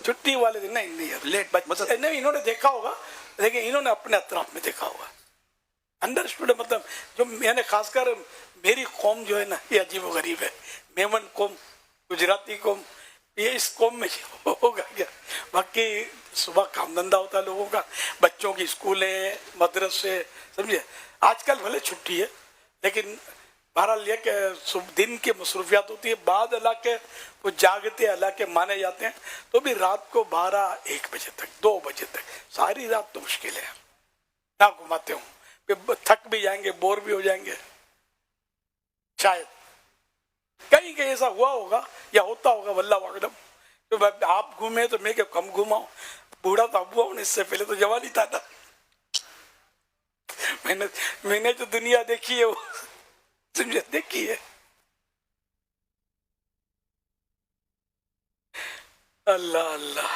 छुट्टी वाले दिन नहीं लेट बच्चे नहीं, इन्होंने देखा होगा, लेकिन इन्होंने अपने अतराफ में देखा होगा, अंडरस्टूड। मतलब जो मैंने खासकर मेरी कौम जो है ना, ये अजीब व गरीब है, मेमन कौम, गुजराती कौम, ये इस कौम में होगा क्या। बाकी सुबह काम धंधा होता है लोगों का, बच्चों की स्कूलें, मदरसे, समझे। आजकल भले छुट्टी है, लेकिन बहरहाल ये कि दिन की मसरूफियात होती है। बाद अल्लाह के वो जागते अल्लाह के माने जाते हैं, तो भी रात को 12-1 बजे तक, 2 बजे तक, सारी रात तो मुश्किल है ना, घुमाते हूँ, थक भी जाएंगे, बोर भी हो जाएंगे। शायद कहीं कहीं ऐसा हुआ होगा या होता होगा, वल्लाहु आलम। तो आप घूमे तो मैं क्या कम घुमाऊं, बूढ़ा तो अब हुआ हूं, इससे पहले तो जवानी था ना। मैंने जो दुनिया देखी है वो समझे देखी है। अल्लाह अल्लाह।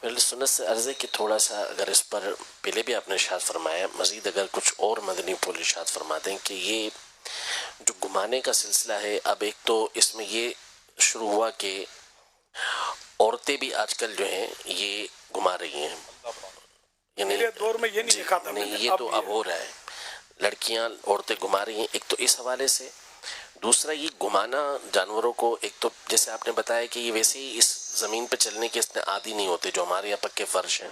मेरे सुन्नत से अर्ज़ है कि थोड़ा सा अगर इस पर पहले भी आपने इरशाद फरमाया, मज़ीद अगर कुछ और मदनी पुल इरशाद फरमा दें कि ये जो घुमाने का सिलसिला है, अब एक तो इसमें ये शुरू हुआ कि औरतें भी आजकल जो हैं ये घुमा रही हैं,
मेरे दौर में ये नहीं देखा था।
नहीं, ये तो अब हो रहा है, लड़कियां औरतें घुमा रही हैं। एक तो इस हवाले से, दूसरा ये घुमाना जानवरों को, एक तो जैसे आपने बताया कि ये वैसे ही इस ज़मीन पे चलने के इतने आदी नहीं होते जो हमारे यहाँ पक्के फर्श हैं।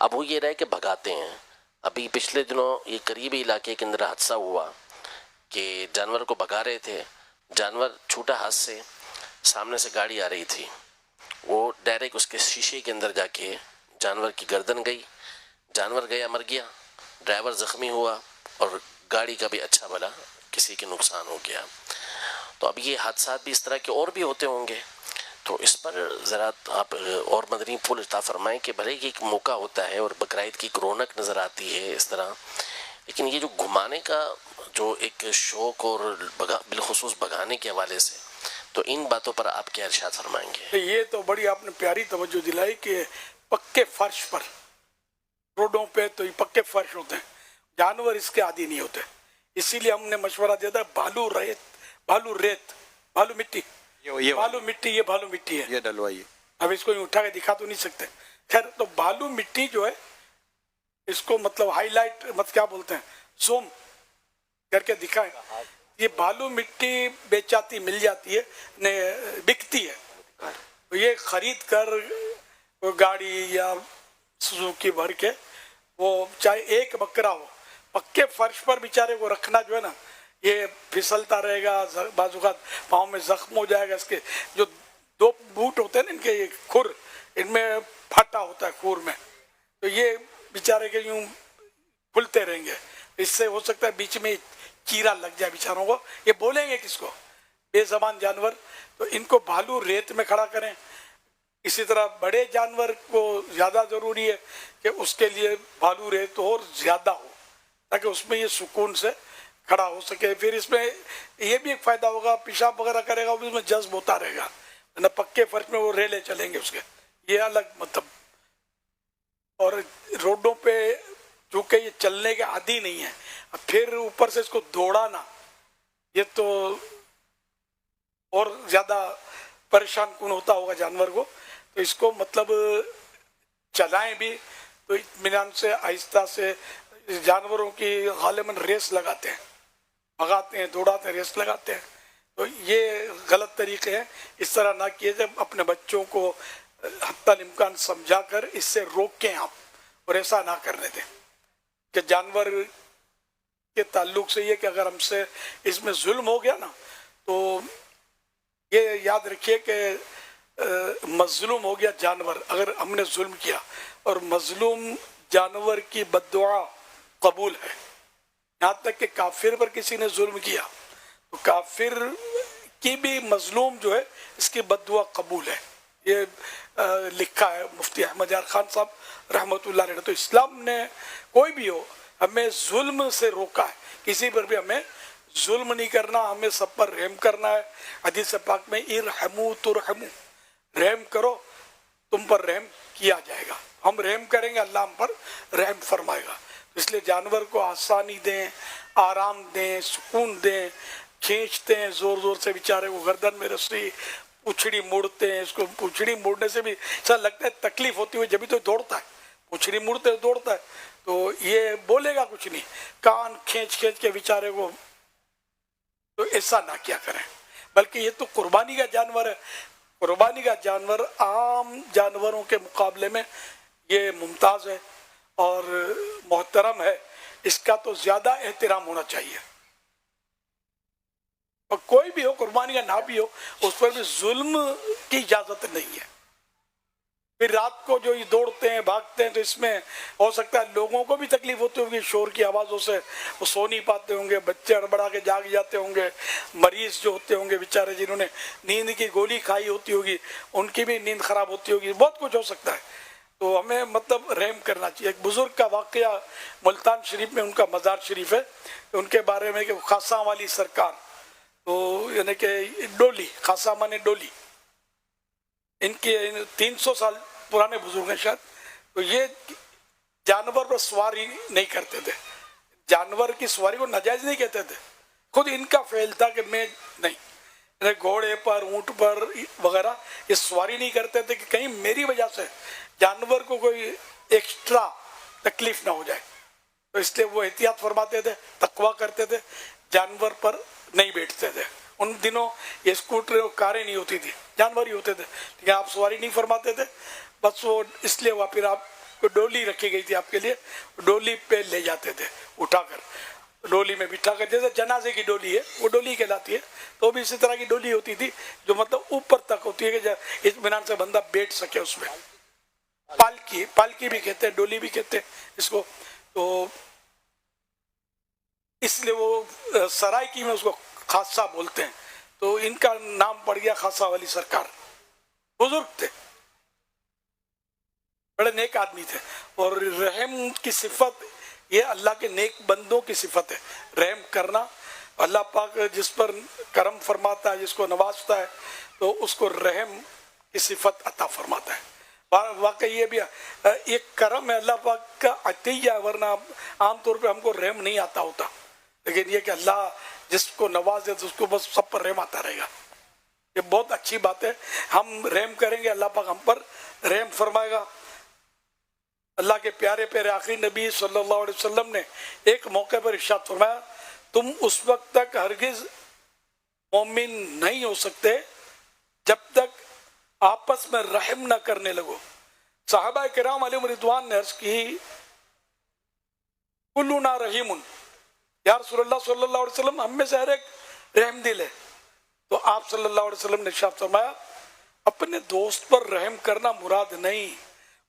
अब वो ये रहे कि भगाते हैं। अभी पिछले दिनों ये करीबी इलाके के अंदर हादसा हुआ कि जानवर को भगा रहे थे, जानवर छूटा हाथ से, सामने से गाड़ी आ रही थी, वो डायरेक्ट उसके शीशे के अंदर जाके जानवर की गर्दन गई, जानवर गया मर गया, ड्राइवर ज़ख्मी हुआ और गाड़ी का भी अच्छा भला किसी के नुकसान हो गया। तो अब ये हादसा भी इस तरह के और भी होते होंगे, तो इस पर ज़रा आप और मदनी फूल इता फरमाएँ कि भले ही एक मौका होता है और बकरीद की रौनक नज़र आती है इस तरह, लेकिन ये जो घुमाने का जो एक शौक़ और बिलखुसूस भगाने के हवाले से, तो इन बातों पर आप क्या इरशाद फरमाएंगे?
ये तो बड़ी आपने प्यारी तवज्जो दिलाई कि पक्के फर्श पर, रोडों पे तो ये पक्के फर्श होते हैं, जानवर इसके आदी नहीं होते। इसीलिए हमने मशवरा दिया था भालू रेत, भालू मिट्टी, ये भालू मिट्टी, ये भालू मिट्टी है,
ये डलवाइए।
अब इसको उठा के दिखा तो नहीं सकते। खैर, तो भालू मिट्टी जो है, इसको मतलब हाईलाइट मत क्या बोलते हैं, ज़ूम करके दिखाएं। ये भालू मिट्टी बेचाती मिल जाती है, बिकती है, तो ये खरीद कर गाड़ी या सुजुकी भर के, वो चाहे एक बकरा हो, पक्के फर्श पर बेचारे को रखना जो है ना, ये फिसलता रहेगा, बाजुकात पाँव में जख्म हो जाएगा। इसके जो 2 बूट होते हैं ना, इनके ये खुर, इनमें फटा होता है खुर में, तो ये बेचारे के यूं फुलते रहेंगे। इससे हो सकता है बीच में चीरा लग जाए बेचारों को। ये बोलेंगे किसको, बेज़बान जानवर। तो इनको भालू रेत में खड़ा करें। इसी तरह बड़े जानवर को ज़्यादा ज़रूरी है कि उसके लिए भालू रेत और ज़्यादा हो, ताकि उसमें ये सुकून से खड़ा हो सके। फिर इसमें ये भी एक फायदा होगा, पेशाब वगैरह करेगा वो इसमें जज्ब होता रहेगा, न पक्के फर्श में वो रेले चलेंगे उसके, ये अलग मतलब। और रोडों पे चूंकि ये चलने के आदी नहीं है, फिर ऊपर से इसको दौड़ाना, ये तो और ज्यादा परेशान कौन होता होगा जानवर को। तो इसको मतलब चलाएं भी तो इत्मीनान से, आहिस्ता से। जानवरों की गालिबन रेस लगाते हैं, भगाते हैं, दौड़ाते हैं, रेस लगाते हैं, तो ये गलत तरीके हैं। इस तरह ना किए जाए। अपने बच्चों को हत्तल इम्कान समझा कर इससे रोकें आप, और ऐसा ना करने दें कि जानवर के ताल्लुक से ये कि अगर हमसे इसमें जुल्म हो गया ना, तो ये याद रखिए कि मजलूम हो गया जानवर अगर हमने जुल्म किया, और मजलूम जानवर की बद्दुआ कबूल है। यहाँ तक कि काफिर पर किसी ने जुल्म किया तो काफिर की भी मजलूम जो है इसकी बद्दुआ कबूल है। ये लिखा है मुफ्ती अहमद यार खान साहब रहमतुल्लाह अलैह ने। तो इस्लाम ने कोई भी हो हमें जुल्म से रोका है, किसी पर भी हमें जुल्म नहीं करना, हमें सब पर रहम करना है। हदीस पाक में इरहमू तुरहमू, रहम करो तुम पर रहम किया जाएगा। हम रहम करेंगे अल्लाह हम पर रहम फरमाएगा। इसलिए जानवर को आसानी दें, आराम दें, सुकून दें। खींचते हैं जोर जोर से, बेचारे को गर्दन में रस्सी, पूछड़ी मोड़ते हैं। इसको पूछड़ी मोड़ने से भी ऐसा लगता है तकलीफ होती हुई, जब भी तो दौड़ता है, पूछड़ी मोड़ते दौड़ता है, तो ये बोलेगा कुछ नहीं, कान खींच खींच के बेचारे को। तो ऐसा ना क्या करें, बल्कि ये तो कुर्बानी का जानवर है। कुर्बानी का जानवर आम जानवरों के मुकाबले में ये मुमताज है और मोहतरम है, इसका तो ज्यादा एहतराम होना चाहिए। और कोई भी हो, कुर्बानी का ना भी हो, उस पर भी जुल्म की इजाजत नहीं है। फिर रात को जो ये दौड़ते हैं, भागते हैं, तो इसमें हो सकता है लोगों को भी तकलीफ होती होगी, शोर की आवाज़ों से वो सो नहीं पाते होंगे, बच्चे हड़बड़ा के जाग जाते होंगे, मरीज जो होते होंगे बेचारे जिन्होंने नींद की गोली खाई होती होगी उनकी भी नींद खराब होती होगी, बहुत कुछ हो सकता है। तो हमें मतलब रहम करना चाहिए। एक बुजुर्ग का वाकया मुल्तान शरीफ में, उनका मज़ार शरीफ है, उनके बारे में कि खासा वाली सरकार, तो यानी कि डोली, खासा माने डोली, इनके 300 साल पुराने बुजुर्ग हैं शायद। तो ये जानवर पर सवारी नहीं करते थे, जानवर की सवारी को नाजायज नहीं कहते थे। खुद इनका फेल था कि मैं नहीं, घोड़े पर, ऊंट पर वगैरह ये सवारी नहीं करते थे कि कहीं मेरी वजह से जानवर को कोई एक्स्ट्रा तकलीफ ना हो जाए। तो इसलिए वो एहतियात फरमाते थे, तकवा करते थे, जानवर पर नहीं बैठते थे। उन दिनों ये स्कूटर और कारें नहीं होती थी, जानवर ही होते थे, लेकिन आप सवारी नहीं फरमाते थे। बस वो इसलिए वहाँ फिर आपको डोली रखी गई थी आपके लिए, डोली पे ले जाते थे उठाकर, डोली में बिठा कर, जैसे जनाजे की डोली है वो डोली कहलाती है, तो भी इसी तरह की डोली होती थी जो मतलब ऊपर तक होती है कि इत्मीनान से बंदा बैठ सके उसमें। पालकी, पालकी भी कहते हैं, डोली भी कहते हैं इसको। तो इसलिए वो सरायकी में उसको खासा बोलते हैं। तो इनका नाम पड़ गया खासा वाली सरकार। बुजुर्ग थे, बड़े नेक आदमी थे, और रहम की सिफत ये अल्लाह के नेक बंदों की सिफत है, रहम करना। अल्लाह पाक जिस पर करम फरमाता है, जिसको नवाजता है, तो उसको रहम की सिफत अता फरमाता है। वाकई ये भी एक करम है अल्लाह पाक का अतिया, वरना आमतौर पे हमको रहम नहीं आता होता, लेकिन ये कि अल्लाह जिसको नवाजे तो उसको बस सब पर रहम आता रहेगा। ये बहुत अच्छी बात है। हम रहम करेंगे, अल्लाह पाक हम पर रहम फरमाएगा। अल्लाह के प्यारे प्यारे आखिरी नबी सल्लल्लाहु अलैहि वसल्लम ने एक मौके पर इरशाद फरमाया, तुम उस वक्त तक हरगिज मोमिन नहीं हो सकते जब तक आपस में रहम न करने लगो। साहबा किराम अलैहिम रिदवान ने अर्ज की, कुल्लुना रहीमुन, या रसूलुल्लाह सल्लल्लाहु अलैहि वसल्लम हम में से हर एक रहम दिल है। तो आप सल्लल्लाहु अलैहि वसल्लम ने इरशाद फरमाया, अपने दोस्त पर रहम करना मुराद नहीं,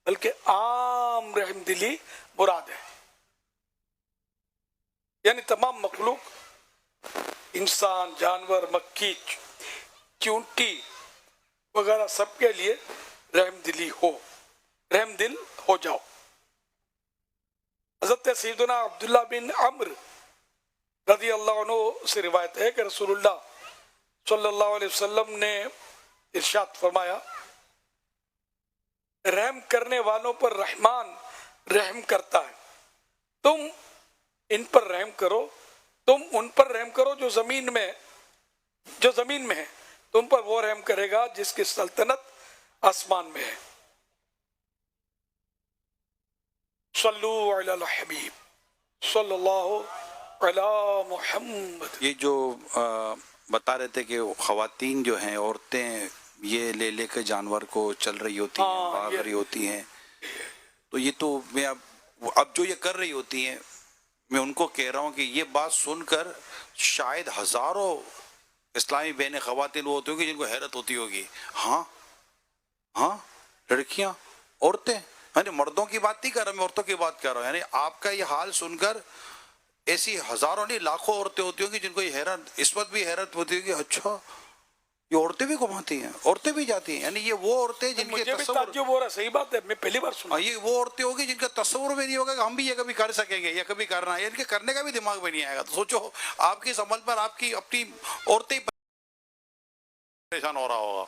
बल्कि आम रहम दिली मुराद है। यानी तमाम मखलूक, इंसान, जानवर, मक्खी, चूंटी वगैरह सबके लिए रहम दिली हो, रहम दिल हो जाओ। हजरत सैयदना अब्दुल्लाह बिन अम्र रज़ी अल्लाह अन्हु से रिवायत है कि रसूलुल्लाह सल्लल्लाहु अलैहि वसल्लम ने इरशाद फरमाया, रहम करने वालों पर रहमान रहम करता है, तुम इन पर रहम करो, तुम उन पर रहम करो जो जमीन में है, तुम पर वो रहम करेगा जिसकी सल्तनत आसमान में है। सल्लू अलल हबीब सल्लल्लाहु अला मुहम्मद।
ये जो बता रहे थे कि ख़वातीन जो हैं, औरतें ये ले के जानवर को चल रही होती हैं, भाग रही होती हैं, तो ये तो मैं अब जो ये कर रही होती हैं, मैं उनको कह रहा हूँ कि ये बात सुनकर शायद हज़ारों इस्लामी बहनें ख़वातीन वो होती होंगी जिनको हैरत होती होगी। हाँ लड़कियाँ, औरतें, यानी मर्दों की बात नहीं कर रहा मैं, औरतों की बात कर रहा हूँ। यानी आपका ये हाल सुनकर ऐसी हज़ारों नहीं लाखों औरतें होती होंगी जिनको ये हैरत, इस वक्त भी हैरत होती होगी, अच्छा ये औरतें भी घुमाती हैं, औरतें भी जाती हैं। यानी ये वो औरतें जिनके
मुझे भी ताज्जुब हो रहा, सही बात है, मैं पहली बार सुना।
ये वो औरतें होगी जिनका तस्वुर में नहीं होगा कि हम भी ये कभी कर सकेंगे, ये कभी करना है, इनके करने का भी दिमाग में नहीं आएगा। तो सोचो आपकी इस अमल पर आपकी अपनी औरतें परेशान हो रहा होगा।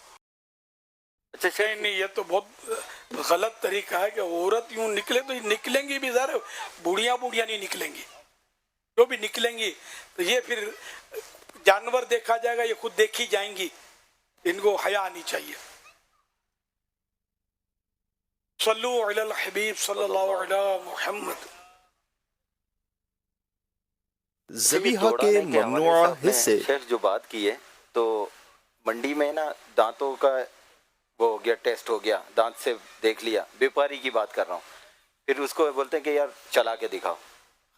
अच्छा नहीं, ये तो बहुत गलत तरीका है कि औरत यूं निकले तो निकलेंगी भी, ज़रा बूढ़ियाँ नहीं निकलेंगी, जो भी निकलेंगी तो ये फिर जानवर देखा जाएगा, ये खुद देखी जाएंगी, इनको हया आनी चाहिए। सल्लू अलल हबीब सल्लल्लाहु अलैहि मुहम्मद।
ज़बीहा के ममनुआ हिस्से शेख जो बात की है, तो मंडी में ना दांतों का वो हो गया, टेस्ट हो गया, दांत से देख लिया, व्यापारी की बात कर रहा हूँ, फिर उसको बोलते हैं कि यार चला के दिखाओ,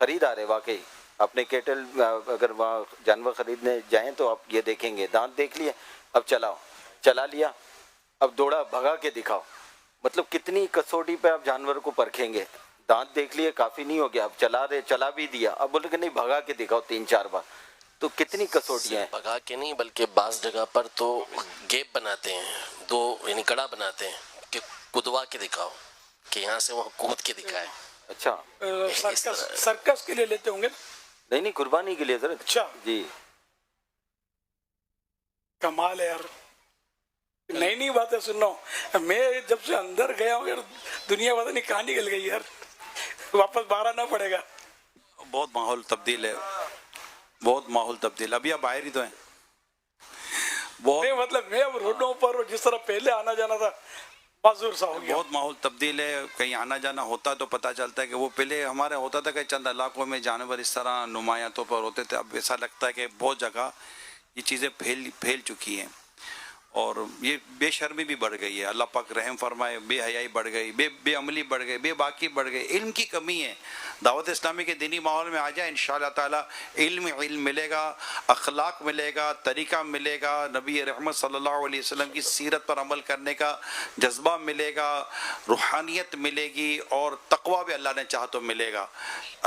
खरीदार है वाकई, अपने केटल अगर वहाँ जानवर खरीदने जाएं तो आप ये देखेंगे, दांत देख लिए, अब चलाओ, चला लिया, अब दौड़ा भगा के दिखाओ, मतलब कितनी कसौटी पे आप जानवर को परखेंगे। दांत देख लिए काफ़ी नहीं हो गया, अब चला भी दिया, अब बोले कि नहीं भगा के दिखाओ 3-4 बार, तो कितनी कसौटियाँ हैं।
भगा के नहीं बल्कि बास जगह पर तो गैप बनाते हैं, दो यानी कड़ा बनाते हैं कि कुदवा के दिखाओ, कि यहाँ से वहाँ कूद के दिखाए।
अच्छा,
सर्कस के लिए लेते होंगे?
नहीं कुर्बानी के लिए सर।
अच्छा
जी,
कमाल है यार, नई बातें सुन रहा हूँ मैं, जब से अंदर गया हूँ यार दुनिया पता नहीं कहाँ निकल गई यार, वापस बाहर आना पड़ेगा।
बहुत माहौल तब्दील है, बहुत माहौल तब्दील, अभी आप बाहर ही तो हैं।
नहीं मतलब मैं अब रोडों पर जिस तरह पहले आना जाना था माजूर सा हो गया।
बहुत माहौल तब्दील है, कहीं आना जाना होता तो पता चलता है कि वो पहले हमारे होता था कि चंद इलाकों में जानवर इस तरह नुमायां तौर पर होते थे, अब ऐसा लगता है कि बहुत जगह ये चीज़ें फैल चुकी हैं और ये बेशर्मी भी बढ़ गई है। अल्लाह पाक रहम फरमाए, बेहयाई बढ़ गई, बेअमली बढ़ गई, बेबाकी बढ़ गई, इल्म की कमी है। दावत इस्लामी के दीनी माहौल में आ जाए इंशाअल्लाह ताला इल्म मिलेगा, अखलाक मिलेगा, तरीका मिलेगा, नबी रहमत सल्लल्लाहु अलैहि वसल्लम की सीरत पर अमल करने का जज्बा मिलेगा, रूहानियत मिलेगी और तकवा भी अल्लाह ने चाहा तो मिलेगा।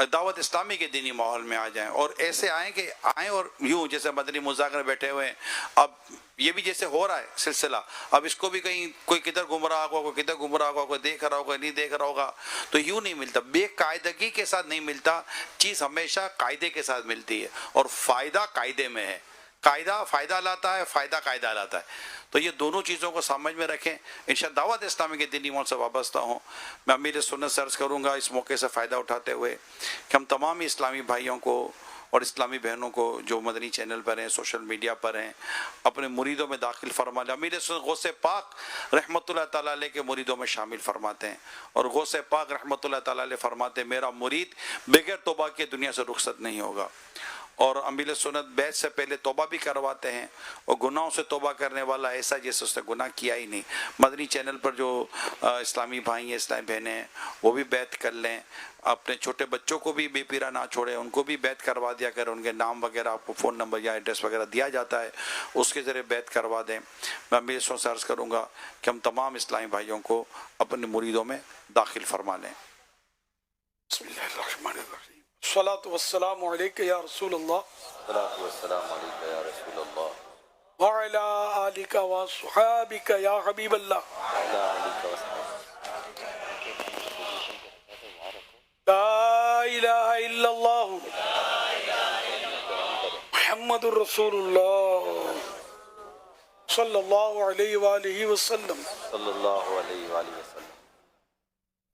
दावत इस्लामी के दीनी माहौल में आ जाएँ और ऐसे आएँ और यूँ जैसे मदनी मुज़ाकिर बैठे हुए हैं, अब ये भी जैसे हो रहा है सिलसिला, अब इसको भी कहीं कोई किधर घूम रहा होगा, कोई किधर घूम रहा होगा, कोई देख रहा होगा, नहीं देख रहा होगा, तो यूँ नहीं मिलता, बेकायदगी के साथ नहीं मिलता, चीज़ हमेशा कायदे के साथ मिलती है और फ़ायदा कायदे में है। कायदा फ़ायदा लाता है, फ़ायदा कायदा लाता है, तो ये दोनों चीज़ों को समझ में रखें। इंशाअल्लाह दावत इस्लामी के दीनी माहौल से वाबस्ता हूँ। मैं अमीर सुन्नत से अर्ज़ करूँगा इस मौके से फ़ायदा उठाते हुए कि हम तमाम इस्लामी भाइयों को और इस्लामी बहनों को जो मदनी चैनल पर हैं, सोशल मीडिया पर हैं, अपने मुरीदों में दाखिल फरमा लें। अमीर गौसे पाक रहमतुल्लाह ताला अलैह के मुरीदों में शामिल फरमाते हैं और गौसे पाक रहमतुल्लाह ताला अलैह फरमाते हैं मेरा मुरीद बगैर तौबा के दुनिया से रुखसत नहीं होगा। और अमीर सुन्नत बैत से पहले तौबा भी करवाते हैं और गुनाहों से तौबा करने वाला ऐसा जैसे उसने गुनाह किया ही नहीं। मदनी चैनल पर जो इस्लामी भाई हैं, इस्लामी बहनें हैं, वो भी बैत कर लें, अपने छोटे बच्चों को भी बेपीरा ना छोड़े, उनको भी बैत करवा दिया करें, उनके नाम वगैरह आपको फ़ोन नंबर या एड्रेस वगैरह दिया जाता है, उसके ज़रिए बैत करवा दें। मैं अमीर सुन्नत से अर्ज़ करूँगा कि हम तमाम इस्लामी भाइयों को अपने मुरीदों में दाखिल फरमा लें।
सलातु वस्सलामु अलैका या रसूलल्लाह,
सलातु वस्सलामु अलैका या रसूलल्लाह,
व अला आलिका व सुहाबिका या हबीबल्लाह, ला इलाहा इल्लल्लाह محمد الرسول اللہ صلی اللہ علیہ وآلہ وسلم.
صلی اللہ علیہ وآلہ وسلم.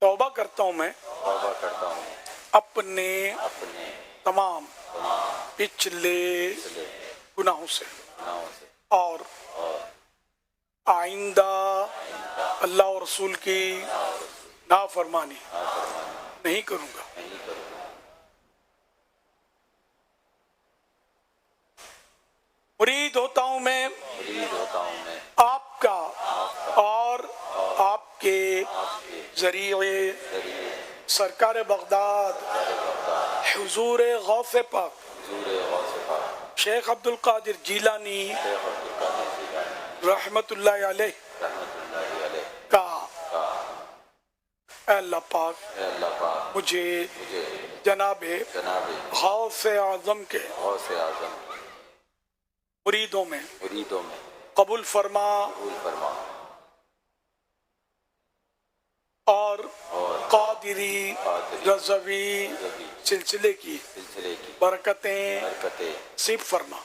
توبہ کرتا ہوں میں
توبہ کرتا ہوں
اپنے تمام پچھلے گناہوں سے اور آئندہ اللہ اور رسول کی نافرمانی نہیں کروں گا. مرید ہوتا ہوں میں آپ کا اور آپ کے ذریعے سرکار بغداد حضور غوث پاک شیخ عبد القادر جیلانی رحمت اللہ علیہ کا. اے اللہ پاک مجھے جناب غوث اعظم کے مریدوں میں قبول فرما اور قادری رضوی سلسلے کی برکتیں نصیب فرما.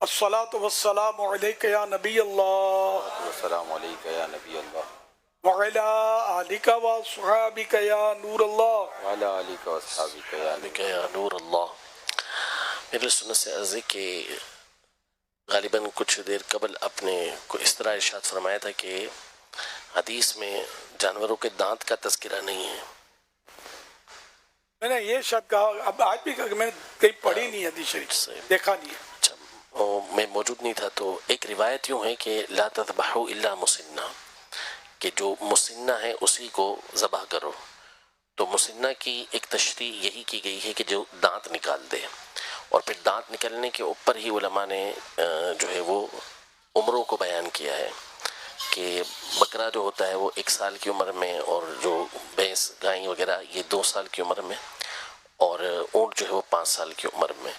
الصلاۃ والسلام علیک یا نبی اللہ
السلام علیکم یا نبی اللہ
وعلی آلک واصحابک یا نور اللہ
وعلی آلک واصحابک
یا نور اللہ. میرے سنت سے عرض ہے کہ غالباً کچھ دیر قبل آپ نے کو اس طرح ارشاد فرمایا تھا کہ حدیث میں جانوروں کے دانت کا تذکرہ نہیں ہے.
میں نے یہ شاید کہا, اب آج بھی کہا کہ میں نے کہیں پڑھی نہیں حدیث شریف, دیکھا نہیں ہے.
اچھا, میں موجود نہیں تھا تو ایک روایت یوں ہے کہ لا تذبحوا الا مسنہ, کہ جو مسنہ ہے اسی کو ذبح کرو. تو مسنہ کی ایک تشریح یہی کی گئی ہے کہ جو دانت نکال دے, اور پھر دانت نکلنے کے اوپر ہی علماء نے جو ہے وہ عمروں کو بیان کیا ہے کہ بکرا جو ہوتا ہے وہ 1 سال کی عمر میں, اور جو بھینس گائیں وغیرہ یہ 2 سال کی عمر میں, اور اونٹ جو ہے وہ 5 سال کی عمر میں.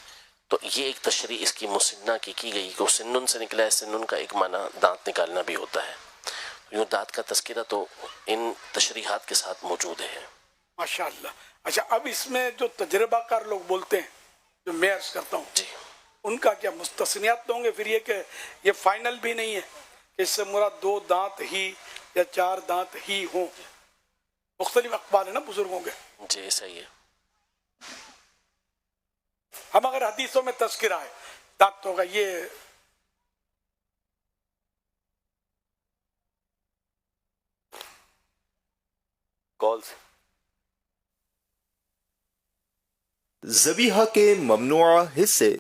تو یہ ایک تشریح اس کی مسنہ کی گئی کہ سنن سے نکلا ہے. سنن کا ایک معنی دانت نکالنا بھی ہوتا ہے. یوں دانت کا تذکرہ تو ان تشریحات کے ساتھ موجود ہے.
ماشاءاللہ. اچھا, اب اس میں جو تجربہ کار لوگ بولتے ہیں, جو میں عرض کرتا ہوں,
جی,
ان کا کیا مستثنیات ہوں گے؟ پھر یہ کہ یہ فائنل بھی نہیں ہے کہ اس سے مراد 2 دانت ہی یا 4 دانت ہی ہوں. مختلف اقوال ہیں نا بزرگوں کے.
جی صحیح ہے.
ہم اگر حدیثوں میں تذکرہ ہے دانت ہوگا, یہ
کالز
ذبیحہ کے ممنوع حصے.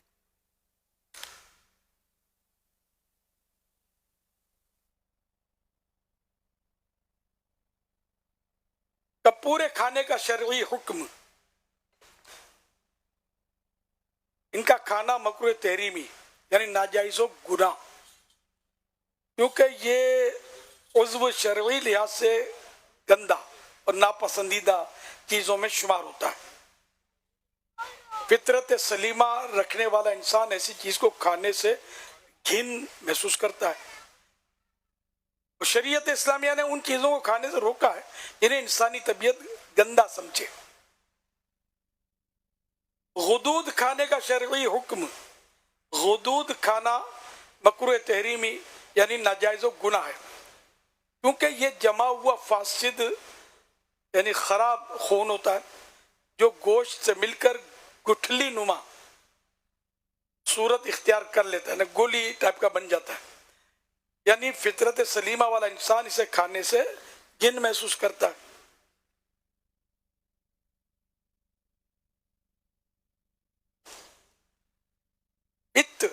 پورے کھانے کا شرعی حکم, ان کا کھانا مکروہ تحریمی یعنی ناجائز و گناہ, کیونکہ یہ عضو شرعی لحاظ سے گندا اور ناپسندیدہ چیزوں میں شمار ہوتا ہے. فطرت سلیمہ رکھنے والا انسان ایسی چیز کو کھانے سے گھن محسوس کرتا ہے. شریعت اسلامیہ نے ان چیزوں کو کھانے سے روکا ہے جنہیں انسانی طبیعت گندا سمجھے. غدود کھانے کا شرعی حکم, غدود کھانا مکروہ تحریمی یعنی ناجائز و گناہ ہے, کیونکہ یہ جمع ہوا فاسد یعنی خراب خون ہوتا ہے جو گوشت سے مل کر گٹھلی نما صورت اختیار کر لیتا ہے, گولی ٹائپ کا بن جاتا ہے. یعنی فطرت سلیمہ والا انسان اسے کھانے سے گھن محسوس کرتا ہے. پت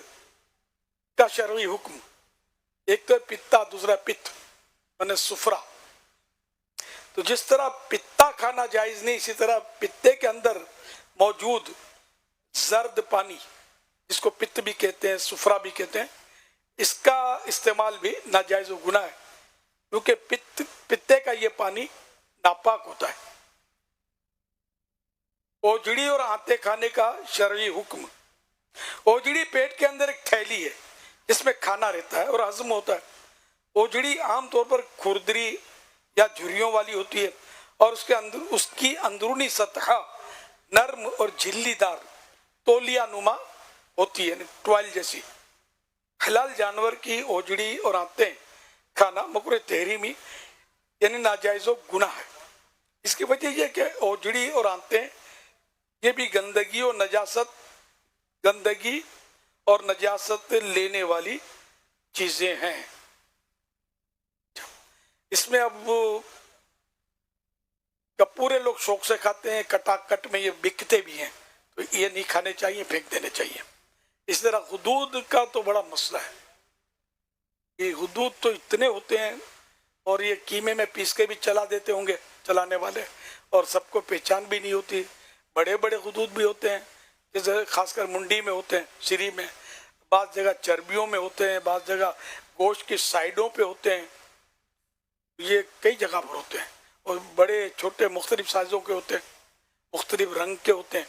کا شرعی حکم, ایک تو پتا, دوسرا پت یعنی سفرا. تو جس طرح پتا کھانا جائز نہیں, اسی طرح پتے کے اندر موجود زرد پانی جس کو پت بھی کہتے ہیں, سفرا بھی کہتے ہیں, اس کا استعمال بھی ناجائز و گناہ ہے, کیونکہ پتے کا یہ پانی ناپاک ہوتا ہے. اوجڑی اور آنتے کھانے کا شرعی حکم. اوجڑی پیٹ کے اندر ایک تھیلی ہے جس میں کھانا رہتا ہے اور ہضم ہوتا ہے. اوجڑی عام طور پر کھردری یا جھریوں والی ہوتی ہے اور اس کی اندرونی سطح نرم اور جھلی دار तौलिया नुमा होती है, टॉयल जैसी। हलाल जानवर की ओजड़ी और आंतें खाना मकरूह तहरीमी यानी नाजायज़ो गुनाह है। इसकी वजह यह कि ओजड़ी और आंतें ये भी गंदगी और नजासत लेने वाली चीजें हैं। इसमें अब पूरे लोग शौक से खाते हैं, कटाकट में ये बिकते भी हैं, तो ये नहीं खाने चाहिए, फेंक देने चाहिए। इस तरह हुदूद का तो बड़ा मसला है। ये हुदूद तो इतने होते हैं और ये कीमे में पीस के भी चला देते होंगे चलाने वाले, और सबको पहचान भी नहीं होती। बड़े बड़े हुदूद भी होते हैं, जैसे खासकर मुंडी में होते हैं, सिरी में, बाज़ जगह चर्बियों में होते हैं, बाज़ जगह गोश्त की साइडों पे होते हैं, ये कई जगह पर होते हैं। और बड़े छोटे मुख्तलिफ साइज़ों के होते हैं, मुख्तलिफ रंग के होते हैं,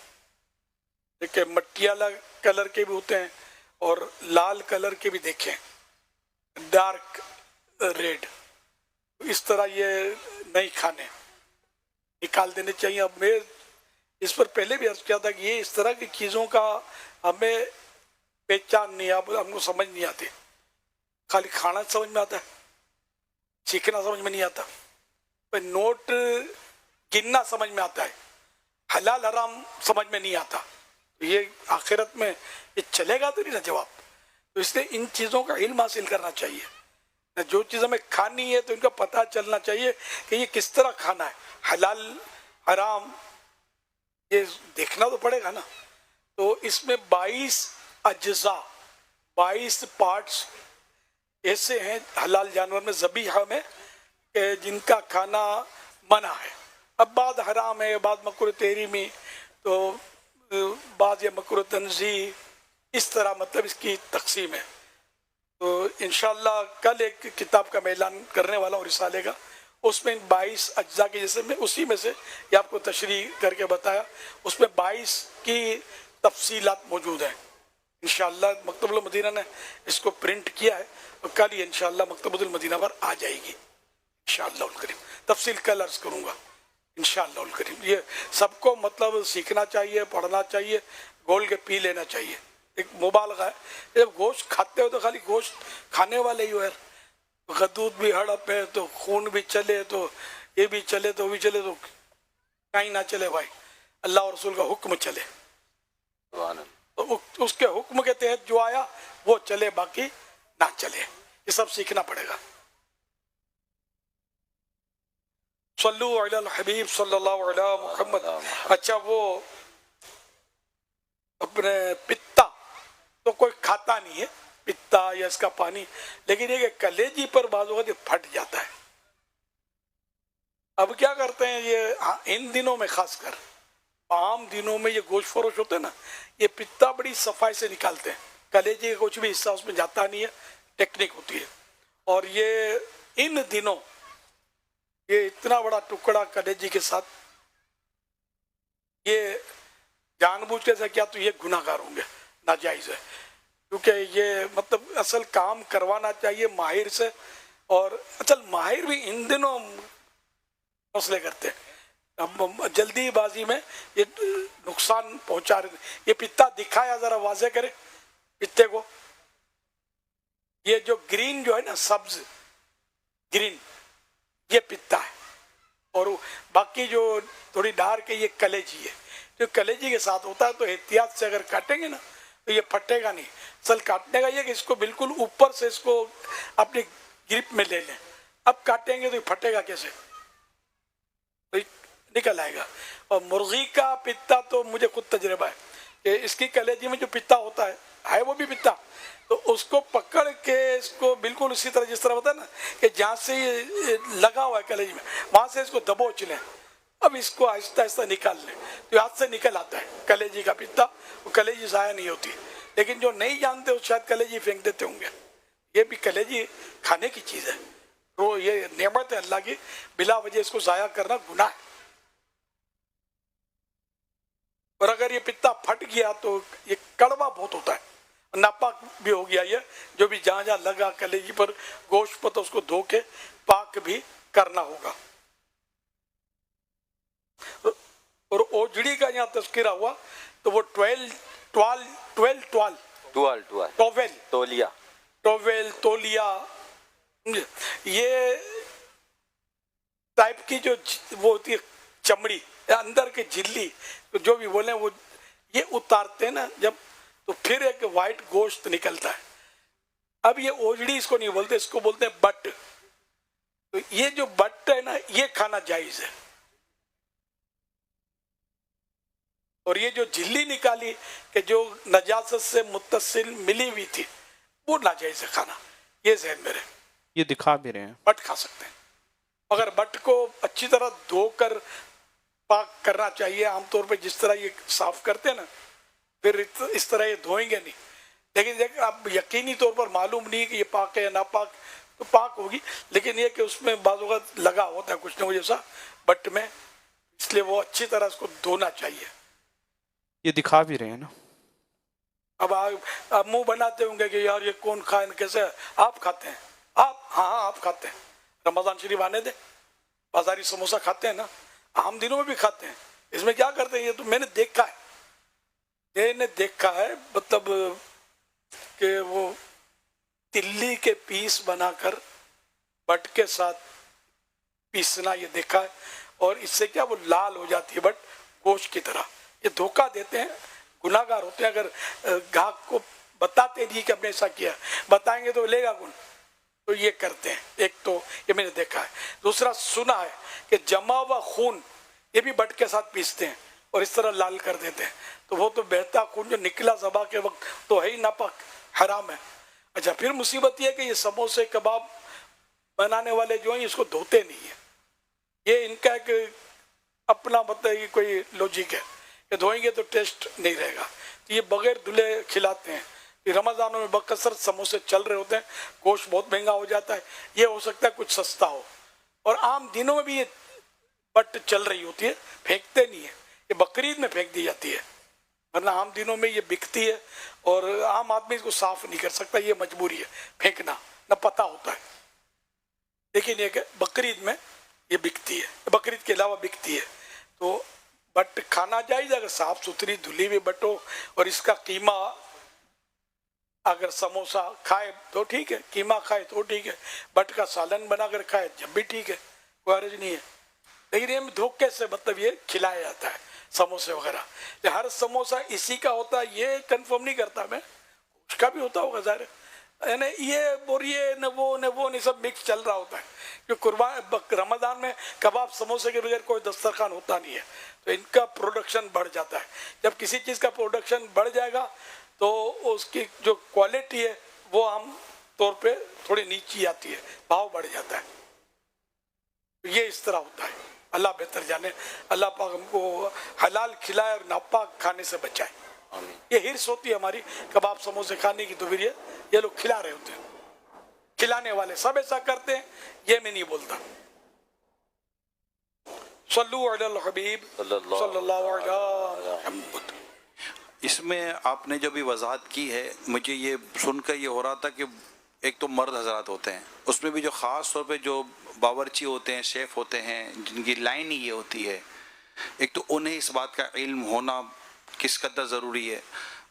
देखिए मटियाला कलर के भी होते हैं और लाल कलर के भी देखें, डार्क रेड। इस तरह ये नहीं खाने, निकाल देने चाहिए। अब मैं इस पर पहले भी अर्ज किया था कि ये इस तरह की चीज़ों का हमें पहचान नहीं, अब हमको समझ नहीं आती। खाली खाना समझ में आता है, सीखना समझ में नहीं आता, पर नोट गिनना समझ में आता है, हलाल हराम समझ में नहीं आता। तो ये आखिरत में ये चलेगा तो नहीं ना जवाब। तो इसलिए इन चीज़ों का इल्म हासिल करना चाहिए। जो चीज़ हमें खानी है तो इनका पता चलना चाहिए कि ये किस तरह खाना है, हलाल हराम ये देखना तो पड़ेगा ना। तो इसमें 22 अज्जा, 22 पार्ट्स ऐसे हैं हलाल जानवर में, ज़बीहा में, जिनका खाना मना है। अब बाद हराम है, बाद मकरूह तहरीमी, तो बाद ये मकरूह तंज़ीह, इस तरह मतलब इसकी तकसीम है। तो इंशाअल्लाह कल एक किताब का मैं ऐलान करने वाला हूँ रिसाले का, उसमें 22 अज्जा के, जैसे मैं उसी में से ये आपको तशरीह करके बताया, उसमें 22 की तफसीलात मौजूद हैं। इंशाअल्लाह मकतबुल मदीना ने इसको प्रिंट किया है और कल ही इंशाअल्लाह मकतबुल मदीना पर आ जाएगी इंशाअल्लाह करीम। तफसील कल अर्ज करूँगा इंशाअल्लाह करीम। ये सबको मतलब सीखना चाहिए, पढ़ना चाहिए, गोल के पी लेना चाहिए। एक मुबालगा है, जब गोश्त खाते हो तो खाली गोश्त खाने वाले ही हो यार, गदूद भी हड़प है तो खून भी चले, तो ये भी चले तो भी चले, तो कहीं ना चले भाई, अल्लाह और रसूल का हुक्म चले, तो उसके हुक्म के तहत जो आया वो चले, बाकी ना चले। ये सब सीखना पड़ेगा। सल्लु अलल हबीब सल्लल्लाहु अलैहि मुहम्मद। अच्छा, वो अपने पित्ता तो कोई खाता नहीं है, पित्ता या इसका पानी, लेकिन ये कलेजी पर बाजू का फट जाता है। अब क्या करते हैं ये इन दिनों में, खासकर आम दिनों में ये गोश्त फरोश होते हैं ना, ये पित्ता बड़ी सफाई से निकालते हैं, कलेजी का कुछ भी हिस्सा उसमें जाता नहीं है, टेक्निक होती है। और ये इन दिनों ये इतना बड़ा टुकड़ा कलेजी के साथ ये जानबूझ के किया तो ये गुनाहगार होंगे, नाजायज है। क्योंकि ये मतलब असल काम करवाना चाहिए माहिर से, और असल माहिर भी इन दिनों मसले करते हैं, अब जल्दीबाजी में ये नुकसान पहुंचा रहे। ये पित्ता दिखाया, जरा वाजे करे पित्ते को, ये जो ग्रीन जो है ना, सब्ज ग्रीन, ये पित्ता है, और बाकी जो थोड़ी डार्क है ये कलेजी है। जो कलेजी के साथ होता है तो एहतियात से अगर काटेंगे ना तो ये फटेगा नहीं। असल काटने का ये कि इसको बिल्कुल ऊपर से इसको अपनी ग्रिप में ले लें। अब काटेंगे तो ये फटेगा कैसे, तो निकल आएगा। और मुर्गी का पित्ता तो मुझे खुद तजर्बा है कि इसकी कलेजी में जो पित्ता होता है वो भी पित्ता, तो उसको पकड़ के इसको बिल्कुल उसी तरह जिस तरह होता है ना कि जहाँ से ये लगा हुआ है कलेजी में, वहाँ से इसको दबोच लें। अब इसको आहिस्ता आहिस्ता निकाल लें तो हाथ से निकल आता है कलेजी का पित्ता, वो कलेजी ज़ाया नहीं होती। लेकिन जो नहीं जानते वो शायद कलेजी फेंक देते होंगे। ये भी कलेजी खाने की चीज़ है, तो ये नेमत है अल्लाह की, बिला वजह इसको ज़ाया करना गुनाह है। और अगर ये पित्ता फट गया तो ये कड़वा बहुत होता है, नापाक भी हो गया ये, जो भी जहाँ जहाँ लगा कलेजी पर गोश्त पर, तो उसको धो के पाक भी करना होगा। और ओजड़ी का यहाँ तस्करा हुआ तो वो 12
टोवेल तौलिया
टोवेल तौलिया, ये टाइप की जो वो होती है चमड़ी या अंदर की झिल्ली, तो जो भी बोले वो ये उतारते हैं ना जब, तो फिर एक वाइट गोश्त निकलता है। अब ये ओजड़ी इसको नहीं बोलते, इसको बोलते हैं बट। तो ये जो बट है ना, ये खाना जायज है। और ये जो झिल्ली निकाली कि जो नजासत से मुत्तसिल मिली हुई थी, वो नाजायज है खाना, ये ज़हन में रहे।
ये दिखा भी रहे हैं।
बट खा सकते हैं, मगर बट को अच्छी तरह धोकर पाक करना चाहिए। आमतौर पे जिस तरह ये साफ करते हैं ना, फिर इस तरह ये धोएंगे नहीं। लेकिन देख आप यकीनी तौर पर मालूम नहीं कि ये पाक है या ना पाक, तो पाक होगी, लेकिन ये कि उसमें बाज़ वक़्त लगा होता है कुछ न कुछ ऐसा बट में, इसलिए वो अच्छी तरह इसको धोना चाहिए।
ये दिखा भी रहे हैं ना।
अब आप मुंह बनाते होंगे कि यार ये कौन खाए, कैसे? आप खाते हैं? आप? हाँ आप खाते हैं। रमज़ान शरीफ आने दे, बाजारी समोसा खाते हैं ना, आम दिनों में भी खाते हैं। इसमें क्या करते हैं, ये तो मैंने देखा है, मतलब कि वो तिल्ली के पीस बनाकर बट के साथ पीसना, ये देखा है। और इससे क्या वो लाल हो जाती है बट गोश्त की तरह। ये धोखा देते हैं, गुनाहगार होते हैं अगर ग्राहक को बताते नहीं कि हमने ऐसा किया। बताएंगे तो लेगा कौन, तो ये करते हैं। एक तो ये मैंने देखा है। दूसरा सुना है कि जमा हुआ खून ये भी बट के साथ पीसते हैं और इस तरह लाल कर देते हैं, तो वो तो बहता खून जो निकला ज़बा के वक्त तो है ही नापाक, हराम है। अच्छा, फिर मुसीबत ये है कि ये समोसे कबाब बनाने वाले जो हैं इसको धोते नहीं है। ये इनका एक अपना मतलब ये कोई लॉजिक है कि धोएंगे तो टेस्ट नहीं रहेगा, तो ये बगैर धुले खिलाते हैं। रमज़ानों में बकसरत समोसे चल रहे होते हैं, गोश्त बहुत महंगा हो जाता है, ये हो सकता है कुछ सस्ता हो। और आम दिनों में भी ये बट चल रही होती है, फेंकते नहीं है, ये बकरीद में फेंक दी जाती है, वरना आम दिनों में ये बिकती है और आम आदमी इसको साफ नहीं कर सकता, ये मजबूरी है फेंकना, न पता होता है। लेकिन ये बकरीद में ये बिकती है, बकरीद के अलावा बिकती है। तो बट खाना जायज़ अगर साफ सुथरी धुली हुई बट हो, और इसका कीमा अगर समोसा खाए तो ठीक है, कीमा खाए तो ठीक है, बट का सालन बनाकर खाए जब भी ठीक है, कोई हर्ज नहीं है। लेकिन ये धोखे से मतलब ये खिलाया जाता है समोसे वगैरह। हर समोसा इसी का होता है ये कंफर्म नहीं करता मैं, उसका भी होता होगा ज़ाहिर है ना। ये और ये न वो नहीं, सब मिक्स चल रहा होता है। क्योंकि रमज़ान में कबाब समोसे के बगैर कोई दस्तरखान होता नहीं है, तो इनका प्रोडक्शन बढ़ जाता है। जब किसी चीज़ का प्रोडक्शन बढ़ जाएगा तो उसकी जो क्वालिटी है वो आम तौर पे थोड़ी नीची आती है, भाव बढ़ जाता है। ये इस तरह होता है। अल्लाह बेहतर जाने, अल्लाह पाक हमको हलाल खिलाए और नापाक खाने से बचाए। ये हिर्स होती है हमारी कबाब समोसे खाने की, तो फिर ये लोग खिला रहे होते हैं, खिलाने वाले सब ऐसा करते हैं, ये मैं नहीं बोलता। सल्लु अलल हबीब सल्लल्लाहु अलैहि वसल्लम।
इसमें आपने जो भी वजाहत की है, मुझे ये सुनकर ये हो रहा था कि एक तो मर्द हजरात होते हैं, उसमें भी जो ख़ास तौर पे जो बावर्ची होते हैं, शेफ़ होते हैं, जिनकी लाइन ही ये होती है, एक तो उन्हें इस बात का इल्म होना किस कदर ज़रूरी है।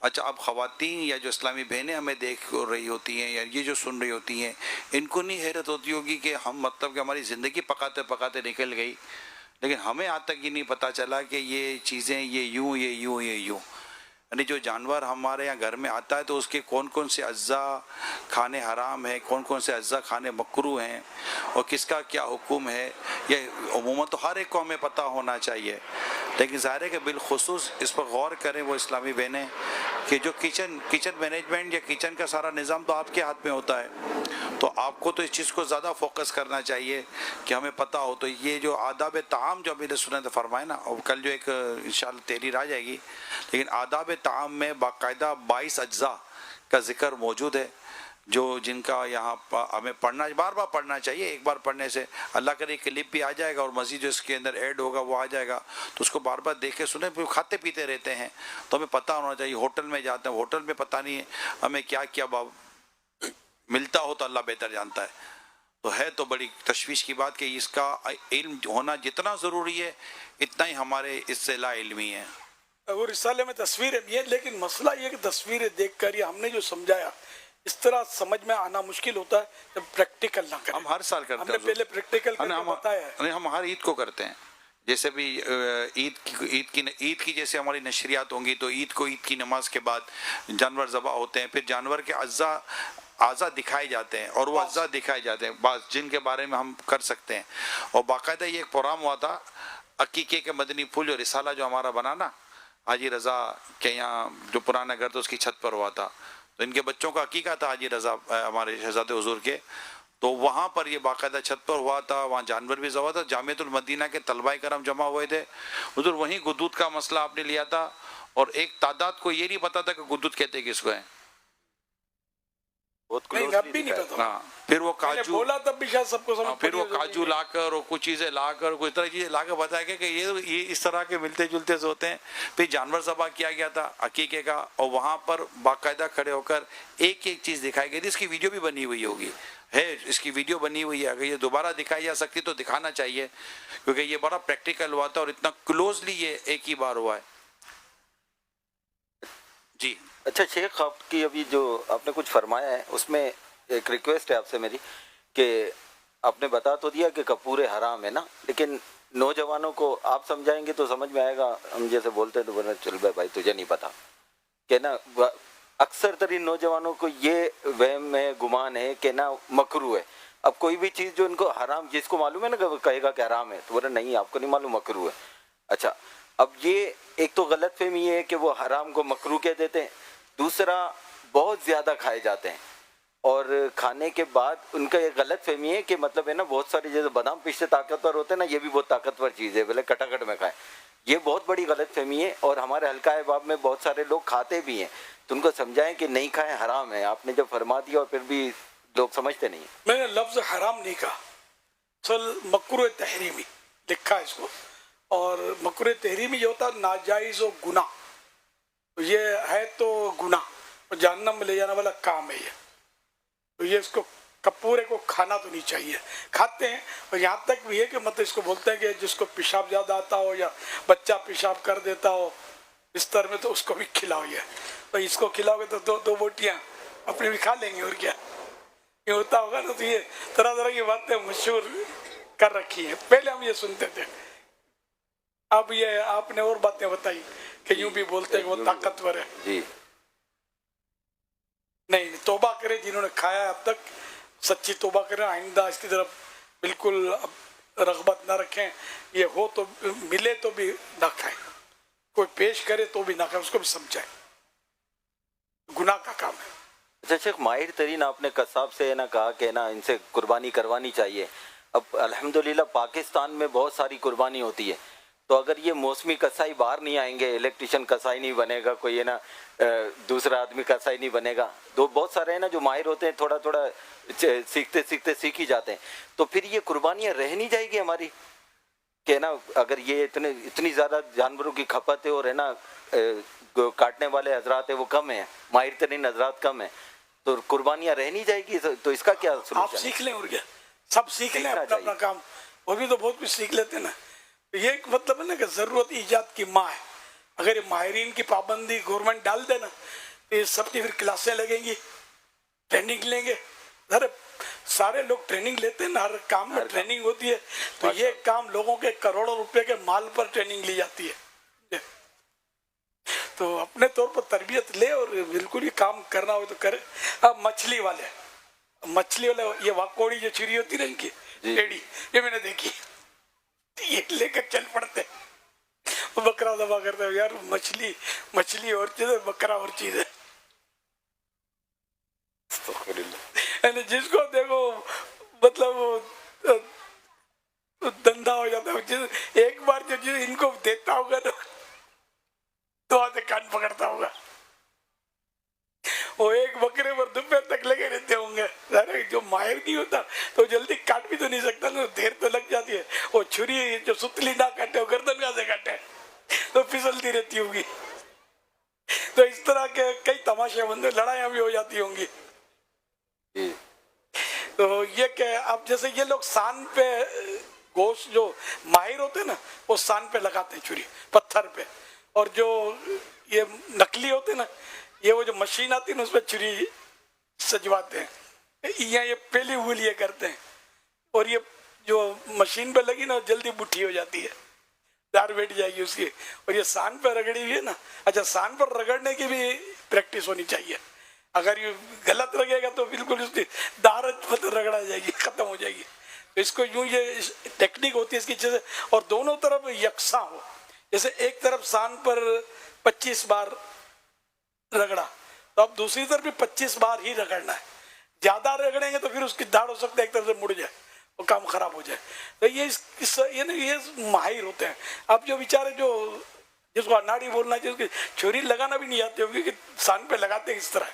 अच्छा, अब ख़वातीन या जो इस्लामी बहनें हमें देख रही होती हैं या ये जो सुन रही होती हैं, इनको नहीं हैरत होती होगी कि हम मतलब कि हमारी ज़िंदगी पकाते पकाते निकल गई, लेकिन हमें आज तक ये नहीं पता चला कि ये चीज़ें ये यूँ यानी जो जानवर हमारे यहाँ घर में आता है तो उसके कौन कौन से अज्जा खाने हराम है, कौन कौन से अज्जा खाने मकरूह हैं और किसका क्या हुक्म है, ये अमूमन तो हर एक को हमें पता होना चाहिए। लेकिन ज़ाहिर है कि बिलखुसूस इस पर गौर करें वो इस्लामी बहनें कि जो किचन मैनेजमेंट या किचन का सारा निज़ाम तो आपके हाथ में होता है, तो आपको तो इस चीज़ को ज़्यादा फोकस करना चाहिए कि हमें पता हो। तो ये जो आदाब ताम जो अभी सुनत फरमाए ना, और कल जो एक इंशाअल्लाह तहरीर आ जाएगी, लेकिन आदाब ताम में बाकायदा 22 अज्जा का ज़िक्र मौजूद है, जो जिनका यहाँ हमें पढ़ना बार बार पढ़ना चाहिए। एक बार पढ़ने से अल्लाह करे क्लिप भी आ जाएगा और मज़ीद जो इसके अंदर ऐड होगा वो आ जाएगा, तो उसको बार बार देखे सुने, खाते पीते रहते हैं तो हमें पता होना चाहिए। होटल में जाते हैं, होटल में पता नहीं है हमें क्या क्या मिलता हो, तो अल्लाह बेहतर जानता है। तो है तो बड़ी तशवीश की बात कि इसका इल्म होना जितना ज़रूरी है इतना ही हमारे इससे ला इल्मी है।
वो रिसाले में तस्वीरें भी है, लेकिन मसला ये कि तस्वीरें देखकर या हमने जो समझाया इस तरह समझ में आना मुश्किल होता है जब प्रैक्टिकल ना करें।
हम हर साल करते
हमने
हैं
पहले प्रैक्टिकल करके बताया है।
हम हर ईद को करते हैं। जैसे भी ईद की जैसे हमारी नशरियात होंगी तो ईद को ईद की नमाज के बाद जानवर ज़बह होते हैं, फिर जानवर के अज़ा दिखाए जाते हैं और वो अज़ा दिखाए जाते हैं बाज़ जिनके बारे में हम कर सकते हैं। और बाकायदा ये एक प्रोग्राम हुआ था अकीके के मदनी फूल जो रिसाला जो हमारा बना ना हाजी रज़ा के यहाँ जो पुराना घर था उसकी छत पर हुआ था, तो इनके बच्चों का अकीका था हाजी रज़ा हमारे शहज़ादे हुज़ूर के, तो वहाँ पर ये बाकायदा छत पर हुआ था, वहाँ जानवर भी ज़बह था। जामियतुल मदीना के तलबाए करम जमा हुए थे, हुज़ूर वहीं गुदूद का मसला आपने लिया था और एक तादाद को ये नहीं पता था कि गुदूद कहते किसको है।
नहीं, अब भी नहीं पता।
हाँ, फिर वो काजू
बोला तब भी शायद सबको समझ
फिर वो काजू लाकर और कुछ चीज़ें लाकर कुछ तरह चीज़ें लाकर बताया गया कि ये इस तरह के मिलते जुलते से होते हैं। फिर जानवर ज़बह किया गया था अकीके का और वहाँ पर बाकायदा खड़े होकर एक एक चीज़ दिखाई गई थी। इसकी वीडियो भी बनी हुई होगी, है इसकी वीडियो बनी हुई है, अगर ये दोबारा दिखाई जा सकती तो दिखाना चाहिए क्योंकि ये बड़ा प्रैक्टिकल हुआ था और इतना क्लोजली ये एक ही बार हुआ है। जी
अच्छा शेख, आपकी अभी जो आपने कुछ फरमाया है उसमें एक रिक्वेस्ट है आपसे मेरी कि आपने बता तो दिया कि कपूरे हराम है ना, लेकिन नौजवानों को आप समझाएंगे तो समझ में आएगा। हम जैसे बोलते हैं तो बोलना चल भाई तुझे नहीं पता कि ना, अक्सर तरीन नौजवानों को ये वहम है गुमान है कि ना मकरू है। अब कोई भी चीज़ जो इनको हराम जिसको मालूम है ना कि कहेगा कि हराम है तो बोले नहीं आपको नहीं मालूम मकरू है। अच्छा, अब ये एक तो गलत फहमी है कि वो हराम को मकरू कह देते हैं, दूसरा बहुत ज़्यादा खाए जाते हैं और खाने के बाद उनका ये गलत फहमी है कि मतलब है ना बहुत सारी जैसे बादाम पिस्ते ताकतवर होते हैं ना, ये भी बहुत ताकतवर चीज़ है, बोले कटाकट में खाएं। ये बहुत बड़ी गलत फहमी है और हमारे हल्का अहबाब में बहुत सारे लोग खाते भी हैं, तो उनको समझाएं कि नहीं खाएं हराम है। आपने जब फरमा दिया और फिर भी लोग समझते नहीं।
मैंने लफ्ज़ हराम नहीं कहा, सल मकरूह तहरीमी लिखा है इसको, और मकरूह तहरीमी ये होता है नाजायज़ और गुनाह, तो ये है तो गुनाह और जहन्नम में ले जाने वाला काम है ये, तो ये इसको कपूरे को खाना तो नहीं चाहिए। खाते हैं और यहाँ तक भी है कि मतलब इसको बोलते हैं कि जिसको पेशाब ज़्यादा आता हो या बच्चा पेशाब कर देता हो बिस्तर में तो उसको भी खिलाओ। ये तो इसको खिलाओगे तो दो बोटियाँ अपने भी खा लेंगे और क्या ये होता होगा ना। तो ये तरह तरह की बातें मशहूर कर रखी है, पहले हम ये सुनते थे, अब ये आपने और बातें बताई कि यूं भी बोलते हैं कि वो ताकतवर है।
जी
नहीं, तौबा करें जिन्होंने खाया अब तक, सच्ची तौबा करें, आइंदा इसकी तरफ बिल्कुल रग़बत ना रखें। ये हो तो मिले तो भी ना खाएं, कोई पेश करे तो भी ना खाएं, उसको भी समझाएं, गुनाह का काम है।
अच्छा शेख, माहिर तरीन आपने कसाब से ना कहा कि ना इनसे कुर्बानी करवानी चाहिए। अब अल्हम्दुलिल्लाह पाकिस्तान में बहुत सारी कुर्बानी होती है, तो अगर ये मौसमी कसाई बाहर नहीं आएंगे, इलेक्ट्रिशियन कसाई नहीं बनेगा, कोई है ना दूसरा आदमी कसाई नहीं बनेगा, तो बहुत सारे हैं ना जो माहिर होते हैं थोड़ा थोड़ा सीखते सीखते सीख ही जाते हैं, तो फिर ये कुर्बानियाँ रह नहीं जाएगी हमारी कि ना अगर ये इतनी ज़्यादा जानवरों की खपत है और है ना काटने वाले हजरात है वो कम है, माहिर तरीन हजरात कम है, तो कुर्बानियाँ रह नहीं जाएगी। तो इसका क्या
आप
सलूशन है?
सीख लें और क्या, सब सीख लें अपना अपना काम, वो भी तो बहुत कुछ सीख लेते हैं ना। ये एक मतलब है ना कि ज़रूरत ईजाद की माँ है। अगर ये माहिरीन की पाबंदी गवर्नमेंट डाल देना तो ये सबकी फिर क्लासें लगेंगी, ट्रेनिंग लेंगे। अरे सारे लोग ट्रेनिंग लेते हैं ना, हर काम में ट्रेनिंग होती है, तो ये काम लोगों के करोड़ों रुपए के माल पर ट्रेनिंग ली जाती है। तो अपने तौर पर तरबियत ले और बिल्कुल ही काम करना हो तो करे। अब मछली वाले ये वाकोड़ी जो चिड़ी होती है इनकी टेढ़ी, ये मैंने देखी, ये लेकर चल पड़ते, वो बकरा दबा करते हैं। यार मछली और चीज है, बकरा और चीज है। जिसको देखो मतलब धंधा हो जाता है। एक बार जो चीज इनको देता होगा ना तो आते कान पकड़ता होगा, वो एक बकरे पर दोपहर तक लगे रहते होंगे। अरे जो माहिर नहीं होता तो जल्दी काट भी तो नहीं सकता ना, देर तो लग जाती है। वो छुरी जो सुतली ना काटे वो गर्दन का से काटे तो फिसलती रहती होगी। तो इस तरह के कई तमाशे बंदे, लड़ाइयाँ भी हो जाती होंगी। तो ये क्या, अब जैसे ये लोग सान पे गोश्त जो माहिर होते हैं ना वो सान पे लगाते हैं छुरी पत्थर पे, और जो ये नकली होते ना, ये वो जो मशीन आती है ना, उसमें छुरी सजवाते हैं, ये पहली भूल ये करते हैं। और ये जो मशीन पे लगी ना, जल्दी बुढ़ी हो जाती है, दाढ़ बैठ जाएगी उसकी। और ये सान पर रगड़ी हुई है ना, अच्छा सान पर रगड़ने की भी प्रैक्टिस होनी चाहिए। अगर ये गलत लगेगा तो बिल्कुल उसकी दाढ़ मतलब रगड़ा जाएगी, खत्म हो जाएगी। तो इसको यूं ये टेक्निक होती है इसकी चीज़, और दोनों तरफ यकसा हो। जैसे एक तरफ सान पर 25 बार रगड़ा, तो अब दूसरी तरफ भी 25 बार ही रगड़ना है। ज्यादा रगड़ेंगे तो फिर उसकी दाढ़ हो सकता है एक तरफ से मुड़ जाए, वो काम खराब हो जाए। तो ये माहिर होते हैं। अब जो बेचारे जो जिसको अनाड़ी बोलना चाहिए, उसकी छुरी लगाना भी नहीं आती होगी कि सान पे लगाते इस तरह,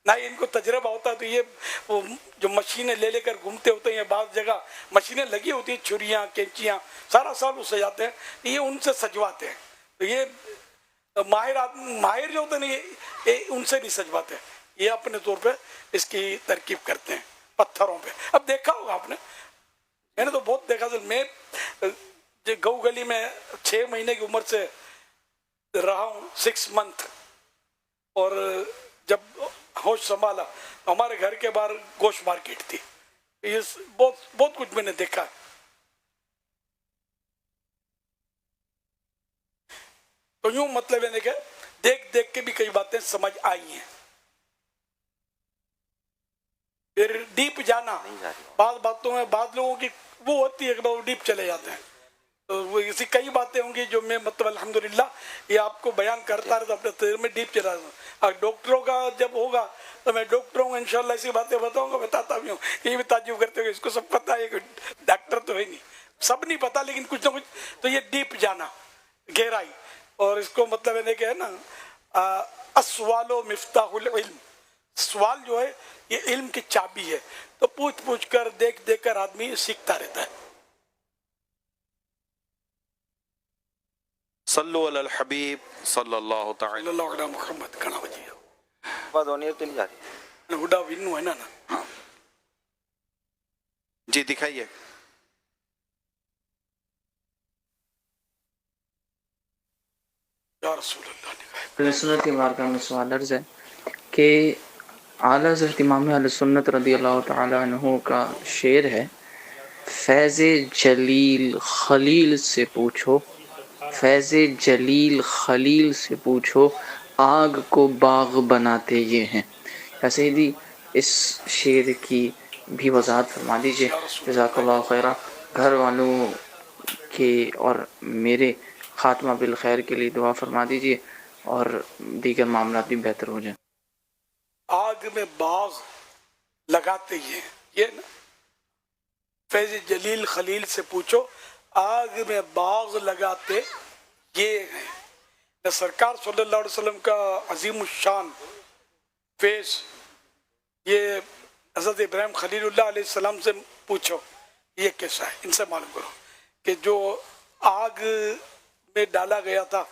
ना ही इनको तजर्बा होता। तो ये वो जो मशीनें ले लेकर घूमते होते हैं, बाद जगह मशीनें लगी होती हैं, छुरियाँ कैंचियाँ, सारा साल उससे जाते हैं, ये उनसे सजवाते हैं। तो ये माहिर जो होते हैं ये उनसे नहीं सजवाते, ये अपने तौर पे इसकी तरकीब करते हैं पत्थरों पे। अब देखा होगा आपने, मैंने तो बहुत देखा। मैं गऊ गली में 6 महीने की उम्र से रहा हूँ, 6 मंथ। और जब होश संभाला, हमारे घर के बाहर गोश्त मार्केट थी। ये बहुत कुछ मैंने देखा। तो यूं मतलब है कि देख देख के भी कई बातें समझ आई हैं। फिर डीप जाना, बाद बातों में बाद लोगों की वो होती है कि वो डीप चले जाते हैं। तो वो ऐसी कई बातें होंगी जो मैं मतलब अल्हम्दुलिल्लाह ये आपको बयान करता रहता, अपने तरीके में डीप चला जाता। और डॉक्टरों का जब होगा तो मैं डॉक्टरों को इंशाल्लाह ऐसी बातें बताऊंगा, बताता भी हूँ। ये भी ताज्जुब करते हुए, इसको सब पता है कि डॉक्टर तो है नहीं, सब नहीं पता, लेकिन कुछ ना कुछ। तो ये डीप जाना, गहराई, और इसको मतलब है कि है ना, अस्वालो मिफ्ताहुल इल्म, सवाल जो है ये इल्म की चाबी है। तो पूछ पूछ कर, देख देख कर आदमी सीखता रहता है।
सल्लु अलल हबीब सल्लल्लाहु तआला
अल्लाह मुहम्मद कना वजी
बात होनी है तो नहीं जा रही
हुडा विन्नु है ना।
हाँ जी, दिखाइए।
या रसूल अल्लाह ने
सुन्नत की बारगाह में सवाल अर्ज़ है कि आला हज़रत इमाम अहले सुन्नत रज़ियल्लाहु तआला अन्हु का शेर है, फैज़ जलील खलील से पूछो, फैज़ जलील खलील से पूछो, आग को बाग बनाते ये हैं। या सैयदी इस शेर की भी वज़ाहत फरमा दीजिए, जज़ाकल्लाहु खैरा। घर वालों के और मेरे खात्मा बिल खैर के लिए दुआ फरमा दीजिए और दीगर मामला भी बेहतर हो जाए।
आग में बाग लगाते ये ना, फैज़ जलील खलील से पूछो, आग में बाग लगाते ये हैं। सरकार सल्लल्लाहु अलैहि वसल्लम का अजीम शान फैज़, ये हज़रत इब्राहिम खलीलुल्लाह अलैहि सलाम से पूछो ये कैसा है, इनसे मालूम करो कि जो आग में डाला गया था,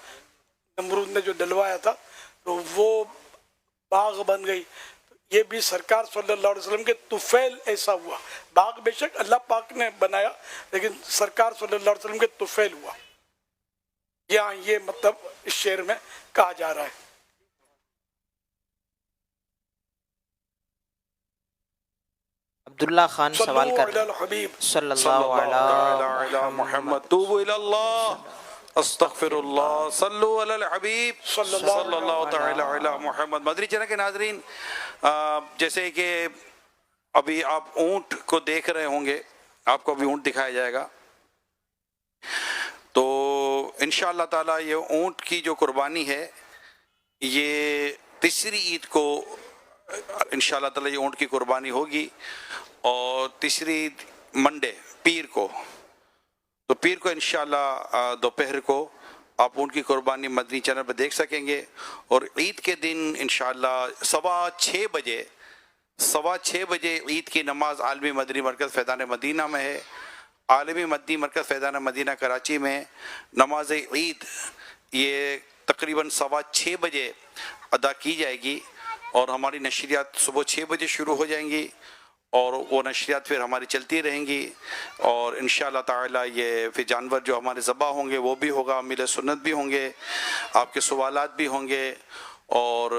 नमरूद ने जो डलवाया था, तो वो बाग बन गई। ये भी सरकार सल्लल्लाहु अलैहि वसल्लम के तुफैल ऐसा हुआ। बाग बेशक अल्लाह पाक ने बनाया, लेकिन सरकार सल्लल्लाहु अलैहि वसल्लम के तुफैल हुआ। यहाँ ये मतलब इस शेर में कहा जा रहा है।
अब्दुल्ला खान सवाल कर सल्लल्लाहु अलैहि
मुहम्मद तूबू इलल्लाह अस्तगफिरुल्लाह सल्लु अलल हबीब सल्लल्लाहु तआला अला मुहम्मद। मदरी चैनल के नाजरीन, जैसे कि अभी आप ऊंट को देख रहे होंगे, आपको अभी ऊंट दिखाया जाएगा। तो इंशाअल्लाह ताला ये ऊंट की जो कुर्बानी है, ये तीसरी ईद को इंशाअल्लाह ताला ये ऊंट की कुर्बानी होगी, और तीसरी मंडे पीर को, तो पीर को इंशाअल्लाह दोपहर को आप उनकी कुर्बानी मदनी चैनल पर देख सकेंगे। और ईद के दिन इंशाअल्लाह 6:15 बजे ईद की नमाज आलमी मदनी मरकज़ फैज़ान मदीना में है। आलमी मदनी मरकज़ फैज़ान मदीना कराची में नमाज ईद ये तकरीबन 6:15 बजे अदा की जाएगी, और हमारी नशरियात सुबह 6 बजे शुरू हो जाएंगी, اور وہ نشریات پھر ہماری چلتی رہیں گی، اور انشاءاللہ تعالی یہ پھر جانور جو ہمارے ذبح ہوں گے وہ بھی ہوگا، میل سنت بھی ہوں گے، آپ کے سوالات بھی ہوں گے، اور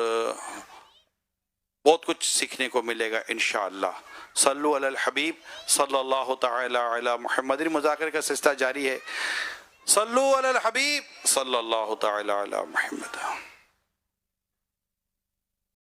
بہت کچھ سیکھنے کو ملے گا انشاءاللہ۔ صلو علی الحبیب صلی اللہ تعالی علی محمد۔ مذاکرے کا سلسلہ جاری ہے۔ صلو علی الحبیب صلی اللہ تعالی علی محمد۔